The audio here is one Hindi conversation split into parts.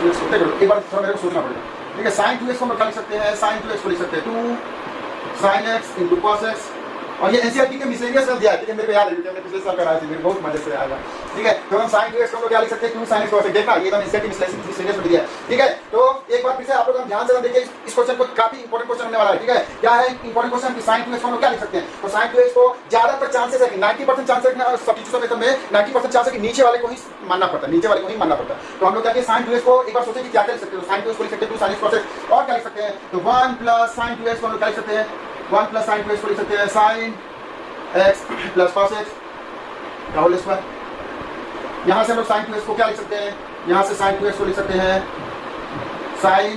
2x को देखो एक बार थोड़ा मेरे को सोचना पड़ेगा, ठीक है। sin 2x को हम क्या लिख सकते हैं, sin 2x को लिख सकते हैं 2 sin x into cos x, और ये एनसीईआरटी के मिसलेनियस में दिया है, ठीक है, मेरे को याद है क्योंकि हमने पिछले साल कराया था, मेरे बहुत मजे से आएगा, ठीक है। तो हम sin 2x को हम लोग क्या लिख सकते हैं 2 sin x cos x, देखना ये तो एनसीईआरटी मिसलेनियस में दिया है, ठीक है। तो एक बार फिर से आप लोग ध्यान से देखिए इस क्वेश्चन को, काफी इंपॉर्टेंट क्वेश्चन होने वाला है, ठीक है। क्या है इंपॉर्टेंट क्वेश्चन कि sin 2x को हम लोग क्या लिख सकते हैं, तो sin 2x को ज्यादातर चांसेस है कि 90% चांसेस है, सब्स्टिट्यूशन मेथड में 90% चांस है कि नीचे वाले को ही मानना पड़ता है, नीचे वाले को ही मानना पड़ता है। तो हम लोग क्या sin 2x को एक बार सोचें कि क्या लिख सकते हैं, तो sin 2x को लिख सकते हैं 2 sin x cos x, और क्या लिख सकते हैं, तो 1 plus sin 2x को हम लोग क्या लिख सकते हैं, 1 plus sin 2x को लिख सकते हैं sin x plus cos x का होल स्क्वायर। यहाँ से हम लोग sin 2x को क्या लिख सकते हैं, यहाँ से sin 2x को लिख सकते हैं sin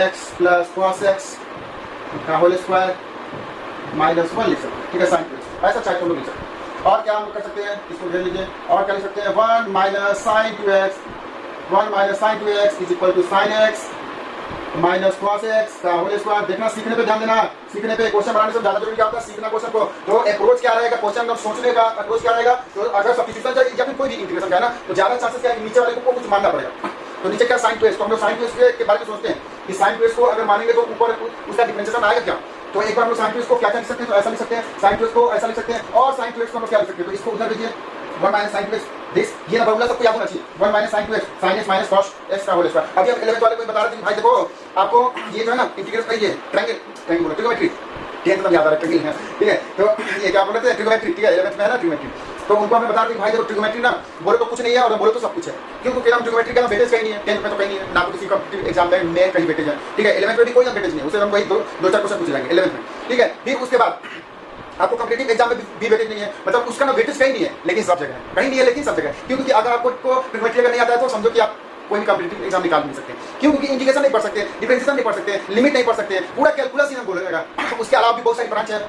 x plus cos x का होल स्क्वायर माइनस 1 लिख सकते हैं, ठीक है, sin 2x ऐसा चाहे तो हम लोग लिख सकते हैं। और क्या हम लोग कर सकते हैं, इसको घेर लीजिए, और क्या लिख सकते हैं 1 minus sin 2x is equal to sin x minus cos x का होल स्क्वायर। देखना सीखने पे ध्यान देना, सीखने पे क्वेश्चन बनाने से ज्यादा जरूरी क्या होता है, सीखना क्वेश्चन को। तो अप्रोच क्या रहेगा, क्वेश्चन सोचने का अप्रोच क्या रहेगा, तो अगर सब्स्टिट्यूशन या फिर कोई भी इंटीग्रेशन का है ना, तो ज्यादा चांसेस क्या है कि नीचे वाले को कुछ मानना पड़ेगा। तो नीचे क्या sin 2x, तो हम लोग sin 2x के बारे में सोचते हैं कि sin 2x को अगर मानेंगे तो ऊपर उसका डिफरेंशिएशन आएगा क्या। तो एक बार हम लोग sin 2x को क्या लिख सकते हैं, तो ऐसा लिख सकते हैं, sin 2x को ऐसा लिख सकते हैं, और sin 2x को हम लोग क्या लिख सकते हैं, तो इसको उधर भेजिए 1 minus sin 2x, दिस ये ना फॉर्मूला सबको याद होना चाहिए, 1 minus sin 2x sin x minus cos x का होल स्क्वायर। अभी आप 11th वाले को बता रहे थे भाई देखो आपको ये जो है ना इंटीग्रेट करिए, ट्रायंगल बोलो, ट्रिगोनोमेट्री, टेंथ में याद आ रहा है ट्रिगोनोमेट्री है, ठीक है। तो ये क्या बोल रहे थे, ट्रिगोनोमेट्री, ठीक है, 11th में है ना ट्रिगोनोमेट्री। तो उनको हमें बता रहे थे भाई देखो ट्रिगोनोमेट्री ना बोले तो कुछ नहीं है और बोले तो सब कुछ है, क्यों, क्योंकि हम ट्रिगोनोमेट्री का वेटेज कहीं नहीं है, 10th में तो कहीं नहीं है, ना तो किसी कॉम्पिटिटिव एग्जाम में कहीं वेटेज है, ठीक है। 11th में भी कोई वेटेज नहीं है, उससे हम वही दो चार क्वेश्चन पूछ जाएंगे 11th में, ठीक है। फिर उसके बाद आपको कॉम्पिटिटिव एग्जाम में भी वेटेज नहीं है, मतलब उसका ना वेटेज कहीं नहीं है लेकिन सब जगह है, कहीं नहीं है लेकिन सब जगह है, क्योंकि अगर आपको ट्रिगोनोमेट्री अगर नहीं आता है तो समझो कि आप कोई भी कॉम्पिटिटिव एग्जाम निकाल नहीं सकते, क्यों, क्योंकि इंटीग्रेशन नहीं पढ़ सकते, डिफरेंशिएशन नहीं पढ़ सकते, लिमिट नहीं पढ़ सकते, पूरा कैलकुलस ही हम बोलेगा। उसके अलावा भी बहुत सारी ब्रांच है,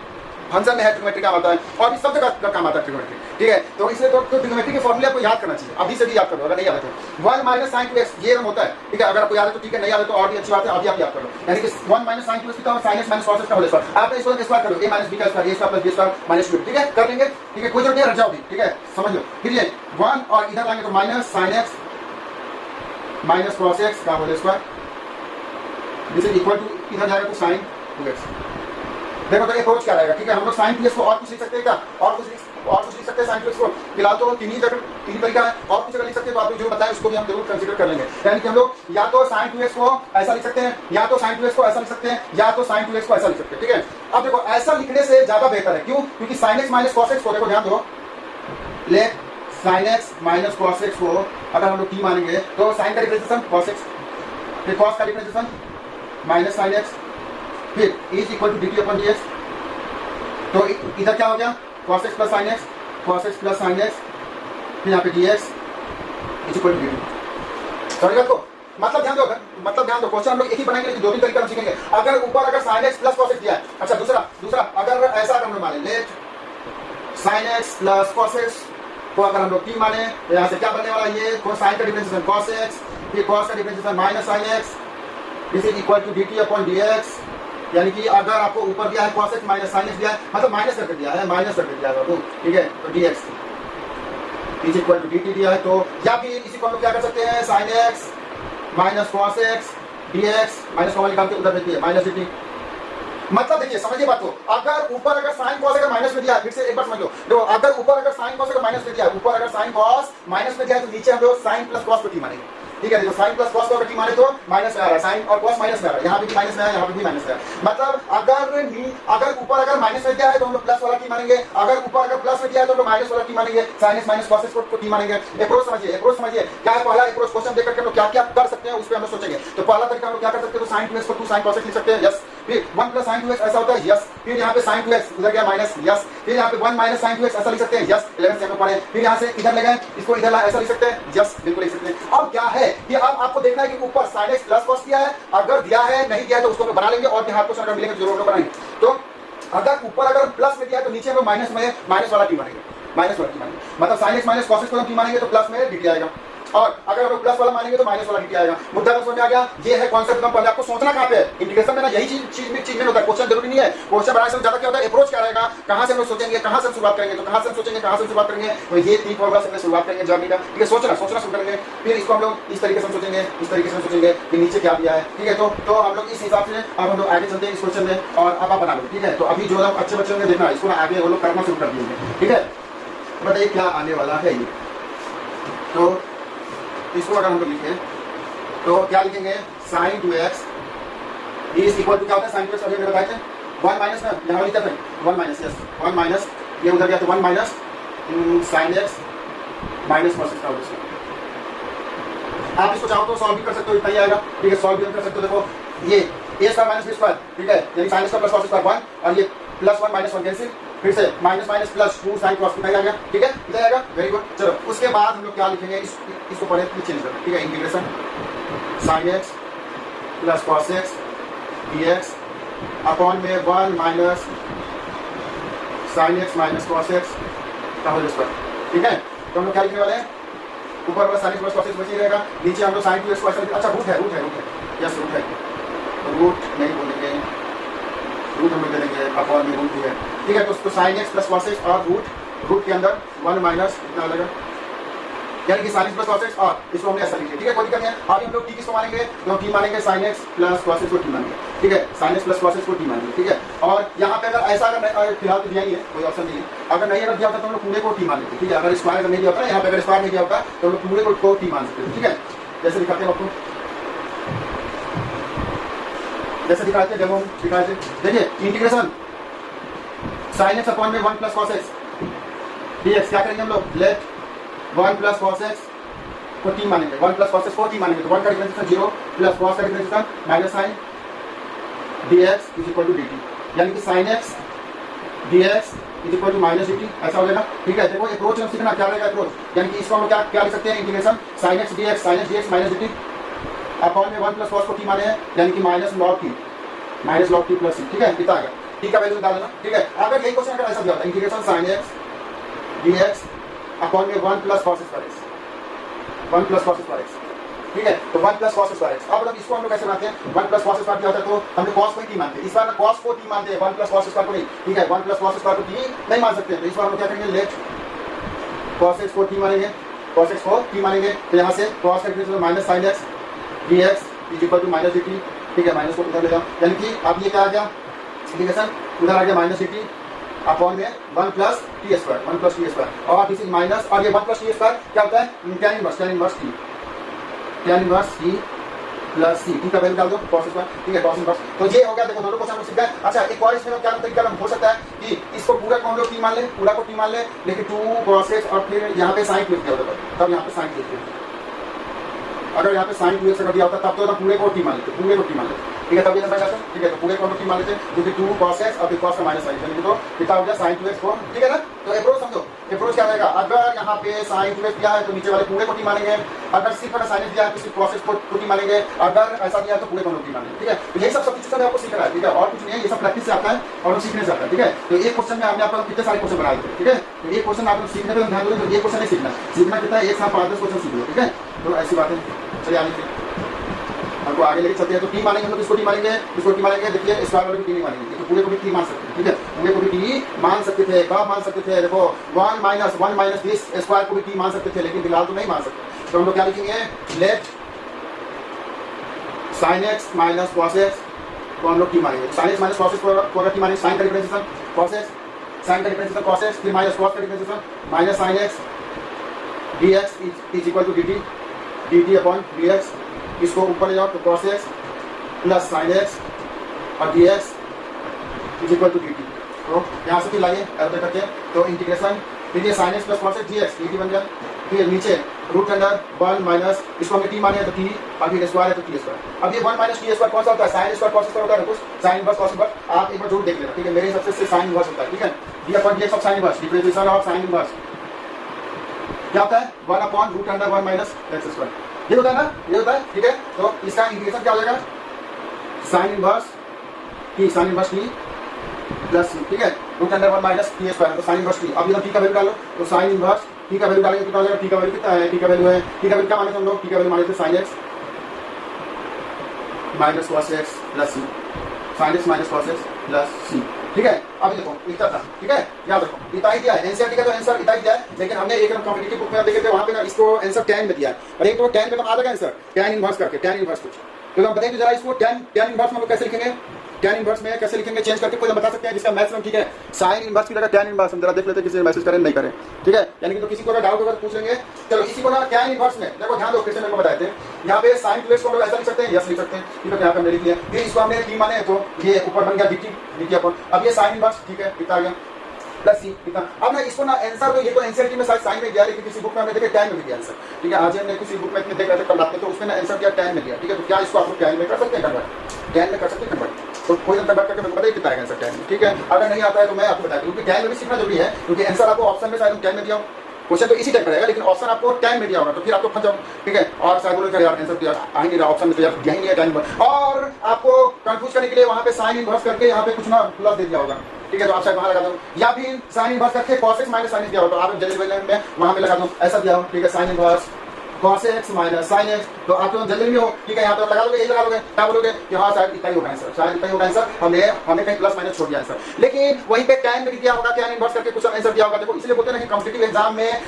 फंक्शन में है ट्रिगोनोमेट्री काम आता है, और भी सब जगह काम आता है ट्रिगोनोमेट्री, ठीक है। तो इसलिए तो ट्रिगोनोमेट्री के फॉर्मूले आपको याद करना चाहिए, अभी से भी याद करो, अगर नहीं याद है तो 1 minus sin 2x ये रम होता है, ठीक है। अगर आपको याद है तो ठीक है, नहीं याद है तो और भी अच्छी बात है, अभी आप याद करो, यानी कि 1 minus sin 2x कितना है, sin x minus cos x का होल स्क्वायर। आपने इसको स्क्वायर करो, a minus b का square, a square plus b square minus 2, ठीक है, कर लेंगे, ठीक है, कोई जरूरत नहीं है, रट जाओ भी, ठीक है, समझ लो। फिर ये 1 और इधर लाएंगे तो minus sin x minus cos x का whole square, this is equal to इधर जाएगा तो sin 2x। देखो तो अप्रोच क्या रहेगा, ठीक है। हम लोग sin 2x को और कुछ लिख सकते हैं क्या, और कुछ लिख सकते हैं sin 2x को, फिलहाल तो तीन ही तरीका है, और कुछ अगर लिख सकते हैं तो आप लोग जो बताएं उसको भी हम जरूर कंसीडर कर लेंगे। यानी कि हम लोग या तो sin 2x को ऐसा लिख सकते हैं, या तो sin 2x को ऐसा लिख सकते हैं, या तो sin 2x को ऐसा लिख सकते हैं, ठीक है। अब देखो ऐसा लिखने से ज्यादा बेहतर है, क्यों, क्योंकि sin x minus cos x को देखो ध्यान दो, ले sin x minus cos x को अगर हम लोग t मानेंगे तो sin का डिफरेंशिएशन cos x, फिर cos का डिफरेंशिएशन माइनस sin x, फिर is equal to dt upon dx। तो इधर क्या हो गया cos x plus sin x, cos x plus sin x, फिर यहाँ पे dx is equal to dt। समझ गए आपको, मतलब ध्यान दो क्वेश्चन हम लोग एक ही बनाएंगे लेकिन दो तीन तरीके हम सीखेंगे। अगर ऊपर अगर sin x plus cos x दिया है, अच्छा दूसरा अगर ऐसा हम लोग माने let sin x plus cos x को अगर हम लोग t माने तो यहाँ से क्या बनने वाला है, ये sin का डिफरेंशिएशन cos x, फिर cos का differentiation minus sin x, this is equal to dt upon dx। यानी कि अगर आपको ऊपर दिया है cos x minus sin x दिया है, मतलब माइनस करके दिया है तो ठीक है, तो dx is equal to dt दिया है, तो या फिर इसी को हम लोग क्या कर सकते हैं sin x minus cos x dx, minus common निकाल के उधर भेज दिया माइनस dt। मतलब देखिए समझिए बात को, अगर ऊपर अगर sin cos अगर माइनस में दिया है, फिर से एक बार समझ लो, देखो अगर ऊपर अगर sin cos अगर माइनस में दिया है, ऊपर अगर sin cos माइनस में दिया है तो नीचे हम लोग sin प्लस cos को t मानेंगे, ठीक है। देखो sin प्लस cos को अगर t माने तो माइनस में आ रहा है, sin और cos माइनस में आ रहा है, यहाँ पे भी माइनस में है, यहाँ पे भी माइनस में है। मतलब अगर ऊपर अगर माइनस में दिया है तो हम लोग प्लस वाला t मानेंगे, अगर ऊपर अगर प्लस में दिया है तो हम लोग माइनस वाला t मानेंगे, sin x minus cos x को t मानेंगे। अप्रोच समझिए क्या है, पहला अप्रोच क्वेश्चन देख करके हम लोग क्या क्या कर सकते हैं उस पर हम लोग सोचेंगे। तो पहला तरीका हम लोग क्या कर सकते हैं, तो sin 2x को 2 sin cos x लिख सकते हैं, यस। फिर 1 प्लस sin 2x ऐसा होता है, यस। फिर यहाँ पे sin 2x उधर गया माइनस, यस। फिर यहाँ पे 1 माइनस sin 2x ऐसा लिख सकते हैं, यस। 11th से हम लोग पढ़े। फिर यहाँ से इधर ले गए, इसको इधर ला ऐसा लिख सकते हैं, यस, बिल्कुल लिख सकते हैं। अब क्या है कि अब आपको देखना है कि ऊपर sin x प्लस cos दिया है, अगर दिया है नहीं दिया है तो उसको बना लेंगे, और बिहार क्वेश्चन अगर मिलेंगे तो जरूर बनाएंगे। तो अगर ऊपर अगर प्लस में दिया है तो नीचे हम माइनस में माइनस वाला t मानेंगे, मतलब sin x minus cos x को हम t मानेंगे तो प्लस में dt आएगा। और अगर हम लोग प्लस वाला मानेंगे तो माइनस वाला dt आएगा। मुद्दा समझ में आ गया? ये है कॉन्सेप्ट। पहले आपको सोचना कहाँ पे है, इंटीग्रेशन में ना यही चीज में होता है। क्वेश्चन जरूरी नहीं है, क्वेश्चन बनाने से ज्यादा क्या होता है अप्रोच क्या रहेगा, कहां से हम लोग सोचेंगे, कहां से हम शुरुआत करेंगे, तो कहां से हम सोचेंगे, कहां से शुरुआत करेंगे, तो ये 3 फॉर्मूला से शुरुआत करेंगे जर्नी का। ठीक है, सोचना शुरू करेंगे, फिर इसको हम लोग इस तरीके से सोचेंगे, इस तरीके से सोचेंगे कि नीचे क्या दिया है। ठीक है, तो हम लोग इस हिसाब से अब हम लोग आगे चलते हैं इस क्वेश्चन में, और अब आप बना लो। ठीक है, तो अभी जो अच्छे बच्चे होंगे देखना, इसको आगे वो लोग करना शुरू कर दिएंगे। ठीक है, बताइए क्या आने वाला है ये। तो इसको अगर हम लोग लिखें तो क्या लिखेंगे, sin 2x is equal to क्या होता है, sin 2x अभी हमने बताए थे 1 माइनस ना, यहाँ लिखा था 1 माइनस, यस 1 माइनस, ये उधर गया तो 1 minus sin x minus cos x का होगा। आप इसको चाहो तो सॉल्व भी कर सकते हो, इतना ही आएगा। ठीक है, सॉल्व भी कर सकते हो। देखो ये a square minus b square, ठीक है, यानी sin square plus cos square 1, और ये प्लस 1 माइनस 1 कैंसिल, फिर से minus minus plus 2 sin cos कितना आ गया। ठीक है, इधर आएगा, वेरी गुड। चलो उसके बाद हम लोग क्या लिखेंगे, इसको पहले चेंज करते हैं। ठीक है, integration sin x plus cos x dx upon में 1 minus sin x minus cos x का होल स्क्वायर। ठीक है, तो हम लोग क्या लिखने वाले हैं, ऊपर वाला sin x plus cos x बच ही रहेगा, नीचे हम लोग sin 2x को ऐसा, अच्छा रूट है, यस रूट है, तो रूट नहीं बोलेंगे, रूट हम लोग दे देंगे अपॉन में रूट है। ठीक है, तो sin x plus cos x और रूट के अंदर 1 माइनस कितना आ जाएगा, यानी कि sin x plus cos x, और इसको हमने ऐसा लिखा। ठीक है, कोई दिक्कत नहीं है। आगे हम लोग t किसको मानेंगे, तो t मानेंगे sin x plus cos x को t मानेंगे। ठीक है, sin x plus cos x को t मानेंगे। ठीक है, और यहाँ पे अगर ऐसा अगर फिलहाल तो दिया ही है, कोई ऑप्शन नहीं है, अगर नहीं अगर दिया होता तो हम लोग पूरे को t मान लेते। ठीक है, अगर स्क्वायर अगर नहीं दिया होता, यहाँ पे अगर स्क्वायर नहीं दिया होता तो हम लोग पूरे को t मान सकते। ठीक है, जैसे दिखाते हैं आपको, जैसे दिखाते हैं, डेमो दिखाते हैं। देखिए इंटीग्रेशन sin x अपॉन में 1 प्लस cos x dx, क्या करेंगे हम लोग, लेट 1 प्लस cos x को t मानेंगे, 1 प्लस cos x को t मानेंगे, तो 1 का डिफरेंशिएशन 0 प्लस cos का differentiation minus sin dx is equal to dt, यानी कि sin x dx is equal to minus dt, ऐसा हो जाएगा। ठीक है, देखो अप्रोच हम सीखना क्या रहेगा अप्रोच, यानी कि इसको हम क्या लिख सकते हैं, integration sin x dx minus dt upon में 1 प्लस cos को t माने हैं, यानी कि minus log t plus c। ठीक है, कितना आएगा, t का वैल्यू डाल देना। ठीक है, अगर यही क्वेश्चन अगर ऐसा दिया होता है, integration sin x dx upon में 1 plus cos square x, 1 plus cos square x। ठीक है, तो 1 प्लस cos स्क्वायर x। अब लोग इसको हम लोग कैसे बनाते हैं, 1 प्लस cos स्क्वायर क्या होता है, तो हम लोग cos को ही t मानते हैं। इस बार cos को t मानते हैं, 1 प्लस cos स्क्वायर को नहीं। ठीक है, 1 प्लस cos स्क्वायर को t नहीं मान सकते, तो इस बार हम लोग क्या करेंगे, लेट cos x को t मानेंगे, cos x को t मानेंगे, तो यहाँ से cos का differential minus sin x dx is equal to minus dt। ठीक है, माइनस को उधर ले जाओ, यानी कि अब ये क्या आ गया, इंटीग्रेशन उधर आ गया माइनस dt अपॉन में 1 प्लस टी स्क्वायर, और दिस इज माइनस, और ये 1 प्लस टी स्क्वायर क्या होता है, tan इनवर्स टी प्लस सी, टी का वैल्यू डाल दो cos स्क्वायर। ठीक है, cos इनवर्स, तो ये हो गया। देखो दोनों क्वेश्चन हम सीख गए। अच्छा, एक और इसमें क्या तरीका हो सकता है कि इसको पूरा को हम लोग t मान ले, पूरा को t मान ले, लेकिन 2 cos x और फिर यहाँ पे sin 2x दिया होता, तब यहाँ पे sin 2x, अगर यहाँ पे sin 2x अगर दिया होता तब तो पूरे को t मान लेते, पूरे को t मान लेते। ठीक है, तब ये नंबर जाता है। ठीक है, तो पूरे को हम लोग t मान लेते, क्योंकि 2 cos x और फिर cos का माइनस sin, यानी तो कितना हो गया sin 2x को। ठीक है ना, तो अप्रोच समझो, अप्रोच क्या रहेगा, अगर यहाँ पे sin 2x दिया है तो नीचे वाले पूरे को t मानेंगे, अगर सिर्फ अगर sin x दिया है तो सिर्फ cos x को t मानेंगे, अगर ऐसा दिया है तो पूरे को t मानेंगे। ठीक है, तो यही सब सब्स्टिट्यूशन आपको सीखना है। ठीक है, और कुछ नहीं है, ये सब प्रैक्टिस से आता है और सीखने से आता है। ठीक है, तो एक क्वेश्चन में हमने आपको कितने सारे क्वेश्चन बनाए थे। ठीक है, तो एक क्वेश्चन आप सीखने पर ध्यान दो, तो ये क्वेश्चन नहीं सीखना कितना है, एक साथ 5-10 क्वेश्चन सीख लो। ठीक है, तो ऐसी बात है। चलिए आगे हमको आगे लेके चलते हैं। तो टी मानेंगे हम लोग, इसको टी मानेंगे, इसको टी मानेंगे। देखिए स्क्वायर वाले भी टी नहीं मानेंगे, तो पूरे को भी टी मान सकते हैं। ठीक है, पूरे को भी टी मान सकते थे, कब मान सकते थे, देखो 1 माइनस दिस स्क्वायर को भी टी मान सकते थे, लेकिन फिलहाल तो नहीं मान सकते। तो हम लोग क्या लिखेंगे, let sin x minus cos x को हम लोग टी मानेंगे। sin x minus cos x को अगर टी मानेंगे, sin का डिफरेंशिएशन cos x, sin का डिफरेंशिएशन cos x, फिर माइनस cos का differentiation minus sin x dx is equal to dt upon dx, इसको ऊपर ले जाओ तो cos x plus sin x और dx is equal to dt। तो यहाँ से फिर लाइए ऐड करके, तो इंटीग्रेशन फिर sin x plus cos x dx dt बन गया। फिर नीचे रूट अंडर 1 माइनस, इसको हमने t माने तो t, और फिर स्क्वायर है तो t स्क्वायर। अब ये 1 माइनस टी स्क्वायर कौन सा होता है, sin स्क्वायर cos स्क्वायर होता है कुछ, sin इनवर्स cos इनवर्स। आप एक बार जरूर देख लेना। ठीक है, मेरे हिसाब से sin इनवर्स होता है। ठीक है, d upon dx of sin inverse, differentiation of sin inverse क्या होता है, 1 upon root under 1 minus x square, ये होता है ना, ये होता है। ठीक है, तो इसका इंटीग्रेशन क्या हो जाएगा, sin inverse t plus c। ठीक है, root under 1 minus t square, तो sin इनवर्स t। अब इधर t का वैल्यू डालो, तो sin इनवर्स टी का वैल्यू डालेंगे कितना हो जाएगा, टी का वैल्यू कितना है, टी का वैल्यू है, टी का वैल्यू क्या माने थे हम लोग, टी का वैल्यू माने थे sine x minus cos x plus C, sine x minus cos x plus C. ठीक है, अभी देखो इतना था, ठीक है, याद रखो इतना ही दिया है एनसीईआरटी का, तो आंसर इतना ही दिया है, लेकिन हमने एक कॉम्पिटिटिव बुक में देखे थे वहां पे ना इसको आंसर tan में दिया है, और एक तो tan में आ जाएगा आंसर tan इनवर्स करके, tan इनवर्स कुछ, तो हम बताएंगे जरा इसको tan इनवर्स में हम कैसे लिखेंगे, tan इनवर्स में कैसे लिखेंगे चेंज करके, कोई बता सकते हैं जिसका मैथ्स में ठीक है, साइन इनवर्स की जगह tan इनवर्स हम जरा देख लेते हैं, किसी मैसेज करें नहीं करें, ठीक है, यानी कि तो किसी को अगर डाउट अगर पूछ लेंगे, चलो इसी को ना tan इनवर्स में देखो ध्यान दो, कैसे मेरे को बताते हैं, यहाँ पे sin 2x को हम लोग ऐसा लिख सकते हैं, यस लिख सकते हैं, ठीक है, यहाँ पे हमने लिख लिया, फिर इसको हमने t माने तो ये ऊपर बन गया dt अपन, अब ये sin इनवर्स, ठीक है, इतना आ गया प्लस सी इतना। अब ना इसको ना आंसर तो ये तो एनसीईआरटी में शायद साइन में दिया, लेकिन किसी बुक में हमने देखे tan में दिया आंसर, ठीक है, आज हमने किसी बुक में देख रहे थे कल रात में, तो उसमें ना आंसर दिया tan में दिया, ठीक है, तो क्या इसको आप लोग tan में कर सकते हैं कन्वर्ट, tan में कर सकते हैं कन्वर्ट, तो कोई कन्वर्ट करके बताइए कितना आएगा आंसर tan में, ठीक है, अगर नहीं आता है तो मैं आपको बता दूं, क्योंकि tan में भी सीखना जरूरी है, क्योंकि आंसर आपको ऑप्शन में शायद tan में दिया हो, क्वेश्चन तो इसी टाइप का रहेगा, लेकिन ऑप्शन आपको tan में दिया होगा, तो फिर आपको फंस जाओ, ठीक है, और शायद बोलोगे यार आंसर दिया आ ही नहीं रहा, ऑप्शन में तो यार दिया ही नहीं है tan में, और आपको कंफ्यूज करने के लिए वहां पे साइन इनवर्स करके यहाँ पे कुछ ना प्लस दे दिया होगा, ठीक है, तो आप शायद वहां लगा दो, या फिर साइन इनवर्स करके cos x minus sin x दिया हो, तो आप जल्दी में वहां पे लगा दो, ऐसा दिया हो, ठीक है, sine inverse cos x minus sin x, तो आप तो जल्दी में हो, ठीक है, यहाँ पे लगा दोगे, यही लगा दोगे, क्या बोलोगे कि हाँ शायद इतना ही होगा आंसर, शायद इतना ही होगा आंसर, हमने कहीं प्लस माइनस छोड़ दिया आंसर, लेकिन वहीं पे tan में दिया होगा, tan इनवर्स करके कुछ आंसर दिया होगा, देखो इसलिए बोलते हैं कि कॉम्पिटिटिव एग्जाम में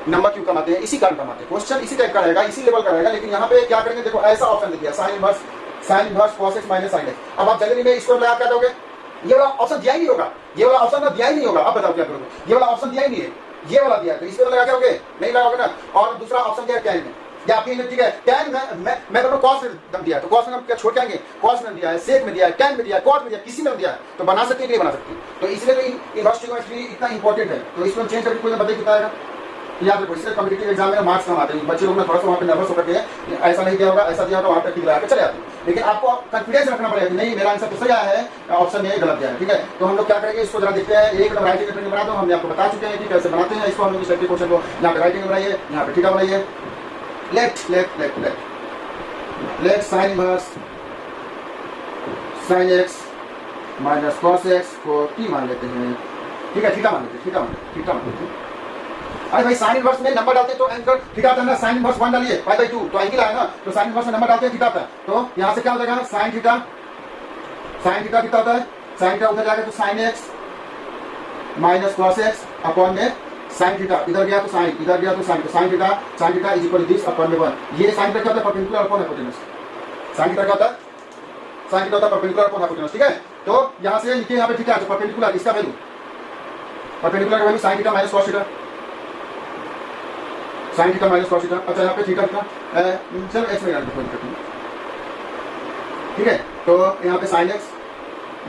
नंबर क्यों कमाते हैं, इसी कारण कमाते हैं, क्वेश्चन इसी टाइप का रहेगा, इसी लेवल का रहेगा, लेकिन यहाँ पे क्या करेंगे, देखो ऐसा ऑप्शन दे दिया sine inverse cos x minus sin x, अब आप जल्दी में इसको लगा क्या दोगे, ये वाला ऑप्शन दिया ही नहीं होगा, ये वाला ऑप्शन दिया ही नहीं होगा, अब बताओ क्या करोगे, ये वाला ऑप्शन दिया ही नहीं है, ये वाला दिया, तो इसको लगा क्या होगे, नहीं लगाओगे ना, और दूसरा ऑप्शन दिया tan में, या फिर ठीक है tan मैं तो cos में दिया, तो cos में क्या छोड़ के आएंगे, cos में दिया है, sec में दिया है, tan में दिया है, cot में दिया है, किसी में दिया है, तो बना सकते हैं कि नहीं बना सकते, तो इसलिए तो इनवर्स ट्रिग्नोमेट्री इतना इंपॉर्टेंट है, तो इसको चेंज करके कोई बताइए कितना आएगा, याद रखो, इसलिए कॉम्पिटिटिव एग्जाम में मार्क्स कम आते हैं, बच्चे लोग ना थोड़ा सा वहाँ पे नर्वस होकर के ऐसा नहीं दिया होगा, ऐसा दिया होगा, वहाँ पे ठीक लगा के चले आते हैं, लेकिन आपको कॉन्फिडेंस रखना पड़ेगा कि नहीं मेरा आंसर तो सही आया है, ऑप्शन ए गलत दिया है, ठीक है, तो हम लोग क्या करेंगे, इसको जरा देखते हैं, एक राइटिंग ट्रेनिंग बना दो, हमने आपको बता चुके हैं कि कैसे बनाते हैं इसको, हम लोग इस क्वेश्चन को यहाँ पे राइटिंग बनाइए, यहाँ पे ठीक बनाइए, late sine inverse sin x minus cos x को t मान लेते हैं, ठीक है, थीटा मान लेते हैं, अरे भाई साइन इनवर्स में नंबर डालते तो एंगल थीटा आता है ना, साइन इनवर्स 1 डालिए पाई/2 तो एंगल आया ना, तो साइन इनवर्स में नंबर डालते हैं थीटा आता है, तो यहाँ से क्या हो जाएगा साइन थीटा कितना होता है, साइन थीटा उधर जाएगा तो sine x minus cos x upon में साइन थीटा, इधर गया तो साइन, इधर गया तो साइन, तो sine theta is equal to this upon में 1, ये साइन थीटा क्या होता है, perpendicular upon hypotenuse, sine theta क्या होता है, साइन थीटा होता है परपेंडिकुलर अपॉन हाइपोटेनस, ठीक है, तो यहाँ से लिखिए यहाँ पे थीटा तो परपेंडिकुलर, इसका वैल्यू परपेंडिकुलर का value sine theta minus cos theta, sine theta minus cos theta, अच्छा यहाँ पे थीटा कितना, चलो x में डाल दो, ठीक है, तो यहाँ पे sine x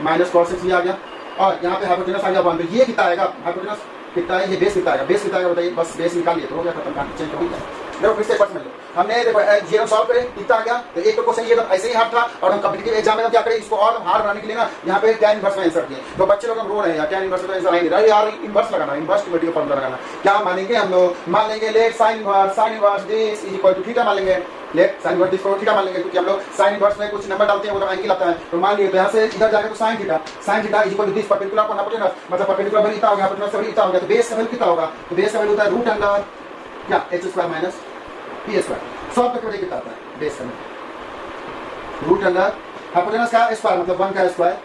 minus cos x ये आ गया, और यहाँ पे हाइपोटेनस आ गया 1, तो ये कितना आएगा, हाइपोटेनस कितना है, ये बेस कितना आएगा, बताइए, बस बेस निकाल लिए तो हो गया, खत्म, काम चेंज हो गया, देखो फिर से एक बार समझ लो, हमने देखो ये हम सॉल्व करें कितना आ गया, तो एक तो क्वेश्चन ये तो ऐसे ही हार्ड था, और हम कॉम्पिटिटिव एग्जाम में क्या करें, इसको और हार्ड बनाने के लिए ना यहाँ पे tan इनवर्स में आंसर दिए, तो बच्चे लोग हम रो रहे हैं यार tan इनवर्स में तो आंसर आ नहीं रहा यार, इनवर्स लगाना, इनवर्स ट्रिग्नोमेट्री का फॉर्मूला लगाना, क्या मानेंगे हम लोग, मान लेंगे let sine inverse this is equal to theta, मान लेंगे लेट साइन इनवर्स दिस को थीटा मान लेंगे, क्योंकि हम लोग साइन इनवर्स में कुछ नंबर डालते हैं वो तो एंगल आता है, तो मान लिए तो यहाँ से इधर जाके तो sine theta is equal to this perpendicular upon hypotenuse, मतलब परपेंडिकुलर वैल्यू इतना हो गया, हाइपोटेनस वैल्यू इतना हो गया, तो बेस का वैल्यू कितना होगा, तो बेस का वैल्यू होता है रूट अंडर क्या h² माइनस p², सॉल्व करके बताइए कितना आता है, बेस का रूट अंडर हाइपोटेनस का स्क्वायर मतलब 1 का स्क्वायर,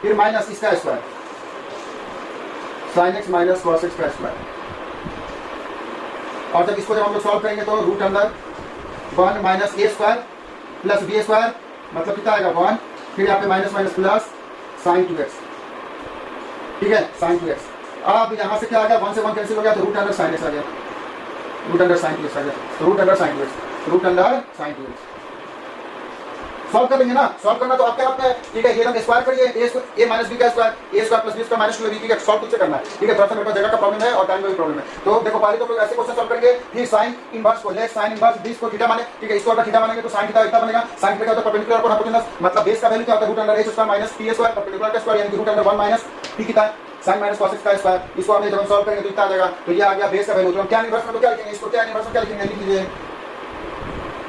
फिर माइनस इसका square sin x minus cos x का स्क्वायर, और जब इसको हम लोग सॉल्व करेंगे तो root under 1 minus a² plus b² मतलब कितना आएगा 1, फिर यहाँ पे माइनस प्लस sin 2x, ठीक है, sin 2x, अब यहाँ से क्या आ गया, 1 से 1 कैंसिल हो गया, तो रूट अंडर sin x आ गया, रूट अंडर sin 2x आ गया, तो root under sin 2x solve कर लेंगे ना, सॉल्व करना तो आपके हाथ में है, ठीक है, ये हम स्क्वायर करिए, a माइनस b का स्क्वायर, a² प्लस b का माइनस 2ab, ठीक है, सॉल्व खुद से करना है, ठीक है, थोड़ा सा मेरे पास जगह का प्रॉब्लम है और टाइम का भी प्रॉब्लम है, तो देखो पहले तो लोग ऐसे क्वेश्चन सॉल्व करेंगे, फिर साइन इनवर्स को लेट साइन इनवर्स दिस को थीटा माने, ठीक है, इसको अगर थीटा मानेंगे तो साइन थीटा इतना बनेगा, साइन थीटा होता है परपेंडिकुलर अपॉन हाइपोटेनस, मतलब बेस का वैल्यू क्या होता है, root under h² minus p² perpendicular का स्क्वायर, यानी कि रूट अंडर 1 माइनस p कितना है साइन माइनस cos x का स्क्वायर, इसको हमने जब हम सॉल्व करेंगे तो इतना आ जाएगा, तो ये आ गया बेस का वैल्यू, तो हम tan इनवर्स में तो क्या लिखेंगे, इसको tan इनवर्स में क्या लिखेंगे, लिख लीजिए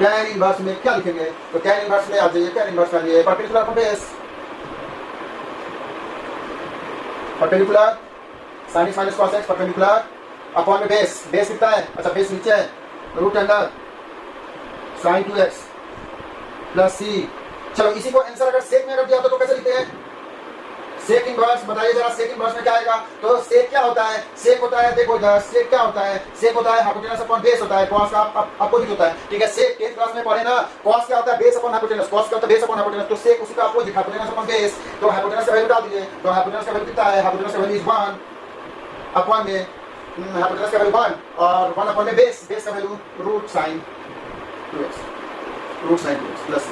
tan इनवर्स में क्या लिखेंगे, तो tan इनवर्स में आ जाइए, tan इनवर्स आ जाइए perpendicular upon base, perpendicular sin x minus cos x perpendicular upon में बेस, बेस कितना है, अच्छा बेस नीचे है, root under sine 2x plus C. चलो इसी को आंसर अगर सेक में अगर दिया होता तो कैसे लिखते हैं, सेक इनवर्स, बताइए जरा सेक इनवर्स में क्या आएगा। तो सेक क्या होता है, सेक होता है, देखो इधर सेक क्या होता है, सेक होता है हाइपोटेनस अपॉन बेस होता है, कॉस का अपोजिट होता है, ठीक है। सेक 10th क्लास में पढ़े ना, कॉस क्या होता है, बेस अपॉन हाइपोटेनस, कॉस क्या होता है, बेस अपॉन हाइपोटेनस, तो सेक उसी का अपोजिट हाइपोटेनस अपॉन बेस। तो हाइपोटेनस का वैल्यू डाल दीजिए, तो हाइपोटेनस का वैल्यू कितना है, हाइपोटेनस का वैल्यू इज 1 अपॉन में हाइपोटेनस का वैल्यू 1 और 1 अपॉन में बेस, बेस का value root sine 2x, root sine 2x plus.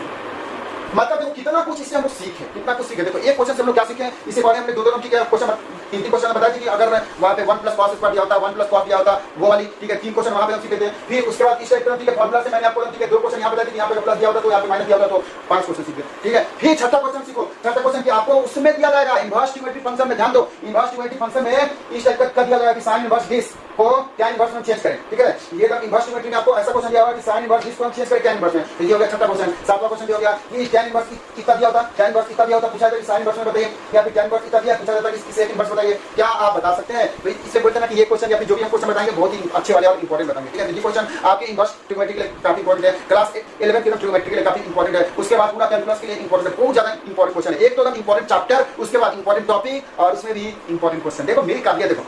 मतलब देखो कितना कुछ इससे हम लोग सीखे, कितना कुछ सीखे। देखो एक क्वेश्चन से हम लोग क्या सीखे, इसी बारे में हमने दो नंबर की क्वेश्चन, तीन क्वेश्चन बताया थी कि अगर वहां पे 1 प्लस कॉस स्क्वायर दिया होता, 1 प्लस कॉस दिया होता, वो वाली, ठीक है। 3 क्वेश्चन वहां पे हम सीखे थे। फिर उसके बाद इस टाइप का, ठीक है, फार्मूला से मैंने आपको, ठीक है, 2 क्वेश्चन यहां पे बताया कि यहां पे प्लस दिया होता तो यहां पे माइनस दिया होता, तो 5 क्वेश्चन सीखे, ठीक है। फिर छठा क्वेश्चन सीखो, छठा क्वेश्चन की आपको उसमें दिया जाएगा इनवर्स ट्रिग्नोमेट्रिक फंक्शन में, ध्यान दो, इनवर्स ट्रिग्नोमेट्रिक फंक्शन में इस टाइप का कर दिया जाएगा कि साइन इनवर्स दिस को tan इनवर्स में चेंज करें, ठीक है। ये तब इनवर्स ट्रिग्नोमेट्री में आपको ऐसा क्वेश्चन दिया होगा कि sin इनवर्स दिस को हम चेंज करें tan इनवर्स में, तो ये हो गया छठा क्वेश्चन। सातवां क्वेश्चन हो गया कि tan इनवर्स कितना दिया होता, tan इनवर्स कितना दिया होता पूछा जाता है, sin इनवर्स में बताइए, या फिर tan इनवर्स कितना दिया पूछा जाता है कि sec इनवर्स बताइए। क्या आप बता सकते हैं? तो इससे बोलते हैं ना कि ये क्वेश्चन या फिर जो भी हम क्वेश्चन बताएंगे बहुत ही अच्छे वाले और इंपॉर्टेंट बताएंगे, ठीक है। ये क्वेश्चन आपके इनवर्स ट्रिग्नोमेट्री के लिए काफी इंपॉर्टेंट है, क्लास 11 के ट्रिग्नोमेट्री के लिए काफी इंपॉर्टेंट है। उसके बाद पूरा कैलकुलस के लिए इंपॉर्टेंट है, बहुत ज्यादा इंपॉर्टेंट क्वेश्चन है। एक तो एकदम इंपॉर्टेंट चैप्टर, उसके बाद इंपॉर्टेंट टॉपिक और उसमें भी इंपॉर्टेंट क्वेश्चन। देखो मेरी काबिलियत देखो,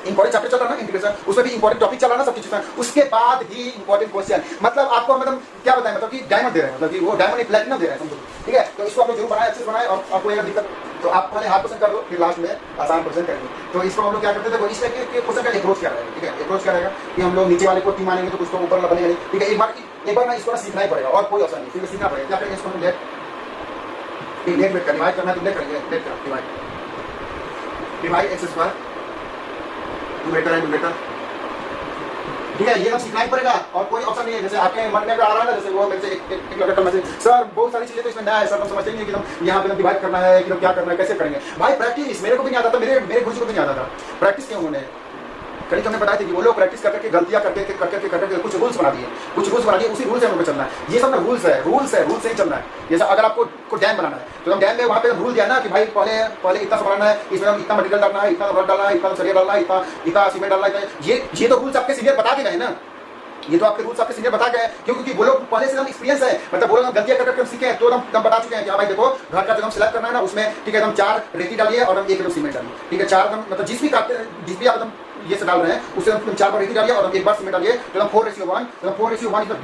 इंपॉर्टेंट चैप्टर चल रहा है ना इंटीग्रेशन, उसमें भी इंपॉर्टेंट टॉपिक चल रहा है ना, सब चीज, उसके बाद भी इंपॉर्टेंट क्वेश्चन। मतलब आपको मतलब क्या बताएं, मतलब कि डायमंड दे रहे हैं, मतलब कि वो डायमंड प्लैटिनम दे रहे हैं, समझो, ठीक है। तो इसको आप लोग जरूर बनाए, अच्छे से बनाए, और आपको अगर दिक्कत तो आप पहले हार्ड क्वेश्चन कर लो, फिर लास्ट में आसान क्वेश्चन करेंगे। तो इसको हम लोग क्या करते थे, इस टाइप के क्वेश्चन का अप्रोच क्या रहेगा, ठीक है। अप्रोच क्या रहेगा कि हम लोग नीचे वाले को 3 मानेंगे तो कुछ तो ऊपर वाला बनेगा नहीं, ठीक है। एक बार ना इसको सीखना ही पड़ेगा और कोई ऑप्शन नहीं, फिर सीखना पड़ेगा। क्या करेंगे, इसको हम लेट डिवाइड करना है तो लेट करेंगे, let divide x square numerator है न्यूमरेटर, ठीक है। ये हम सीखना ही पड़ेगा और कोई ऑप्शन नहीं है। जैसे आपके मन में आ रहा है ना, जैसे वो मेरे से एक लड़का मैसेज, सर बहुत सारी चीजें तो इसमें नया है सर, हम समझते नहीं है कि हम यहाँ पे डिवाइड करना है, कि क्या करना है, कैसे करेंगे। भाई प्रैक्टिस, मेरे को भी नहीं आता था, मेरे गुरु जी को भी नहीं आता था। प्रैक्टिस क्यों उन्होंने कड़ी हमने बताया थी कि वो लोग प्रैक्टिस करके गलतियां करके कुछ रूल्स बना दिए, उसी रूल से हम लोग चलना है। ये सब ना रूल्स से ही चलना है। जैसे अगर आपको डैम बनाना है तो हम डैम में वहाँ पे रूल दिया ना कि भाई पहले इतना सा बनाना है, इसमें हम इतना मटेरियल डालना है, इतना रड डालना है, इतना सरिया डालना है, इतना सीमेंट डालना है। ये तो रूल्स आपके सीनियर बता के गए ना, ये तो आपके रूल्स आपके सीनियर बता गए, क्योंकि वो लोग पहले से हम एक्सपीरियंस है, मतलब वो लोग हम गलतियां करके हम सीखे हैं, तो हम बता चुके हैं कि हाँ भाई देखो घर का जो हम सिलेक्ट करना है ना, उसमें ठीक है हम 4 रेती डालिए और हम 1 किलो सीमेंट डालिए, ठीक है। 4 मतलब जिस भी आप ये से डाल रहे हैं उसे हम 4 बार रेती डालिए और हम 1 बार सीमेंट डालिए, तो हम 4:1, तो 4:1 इज द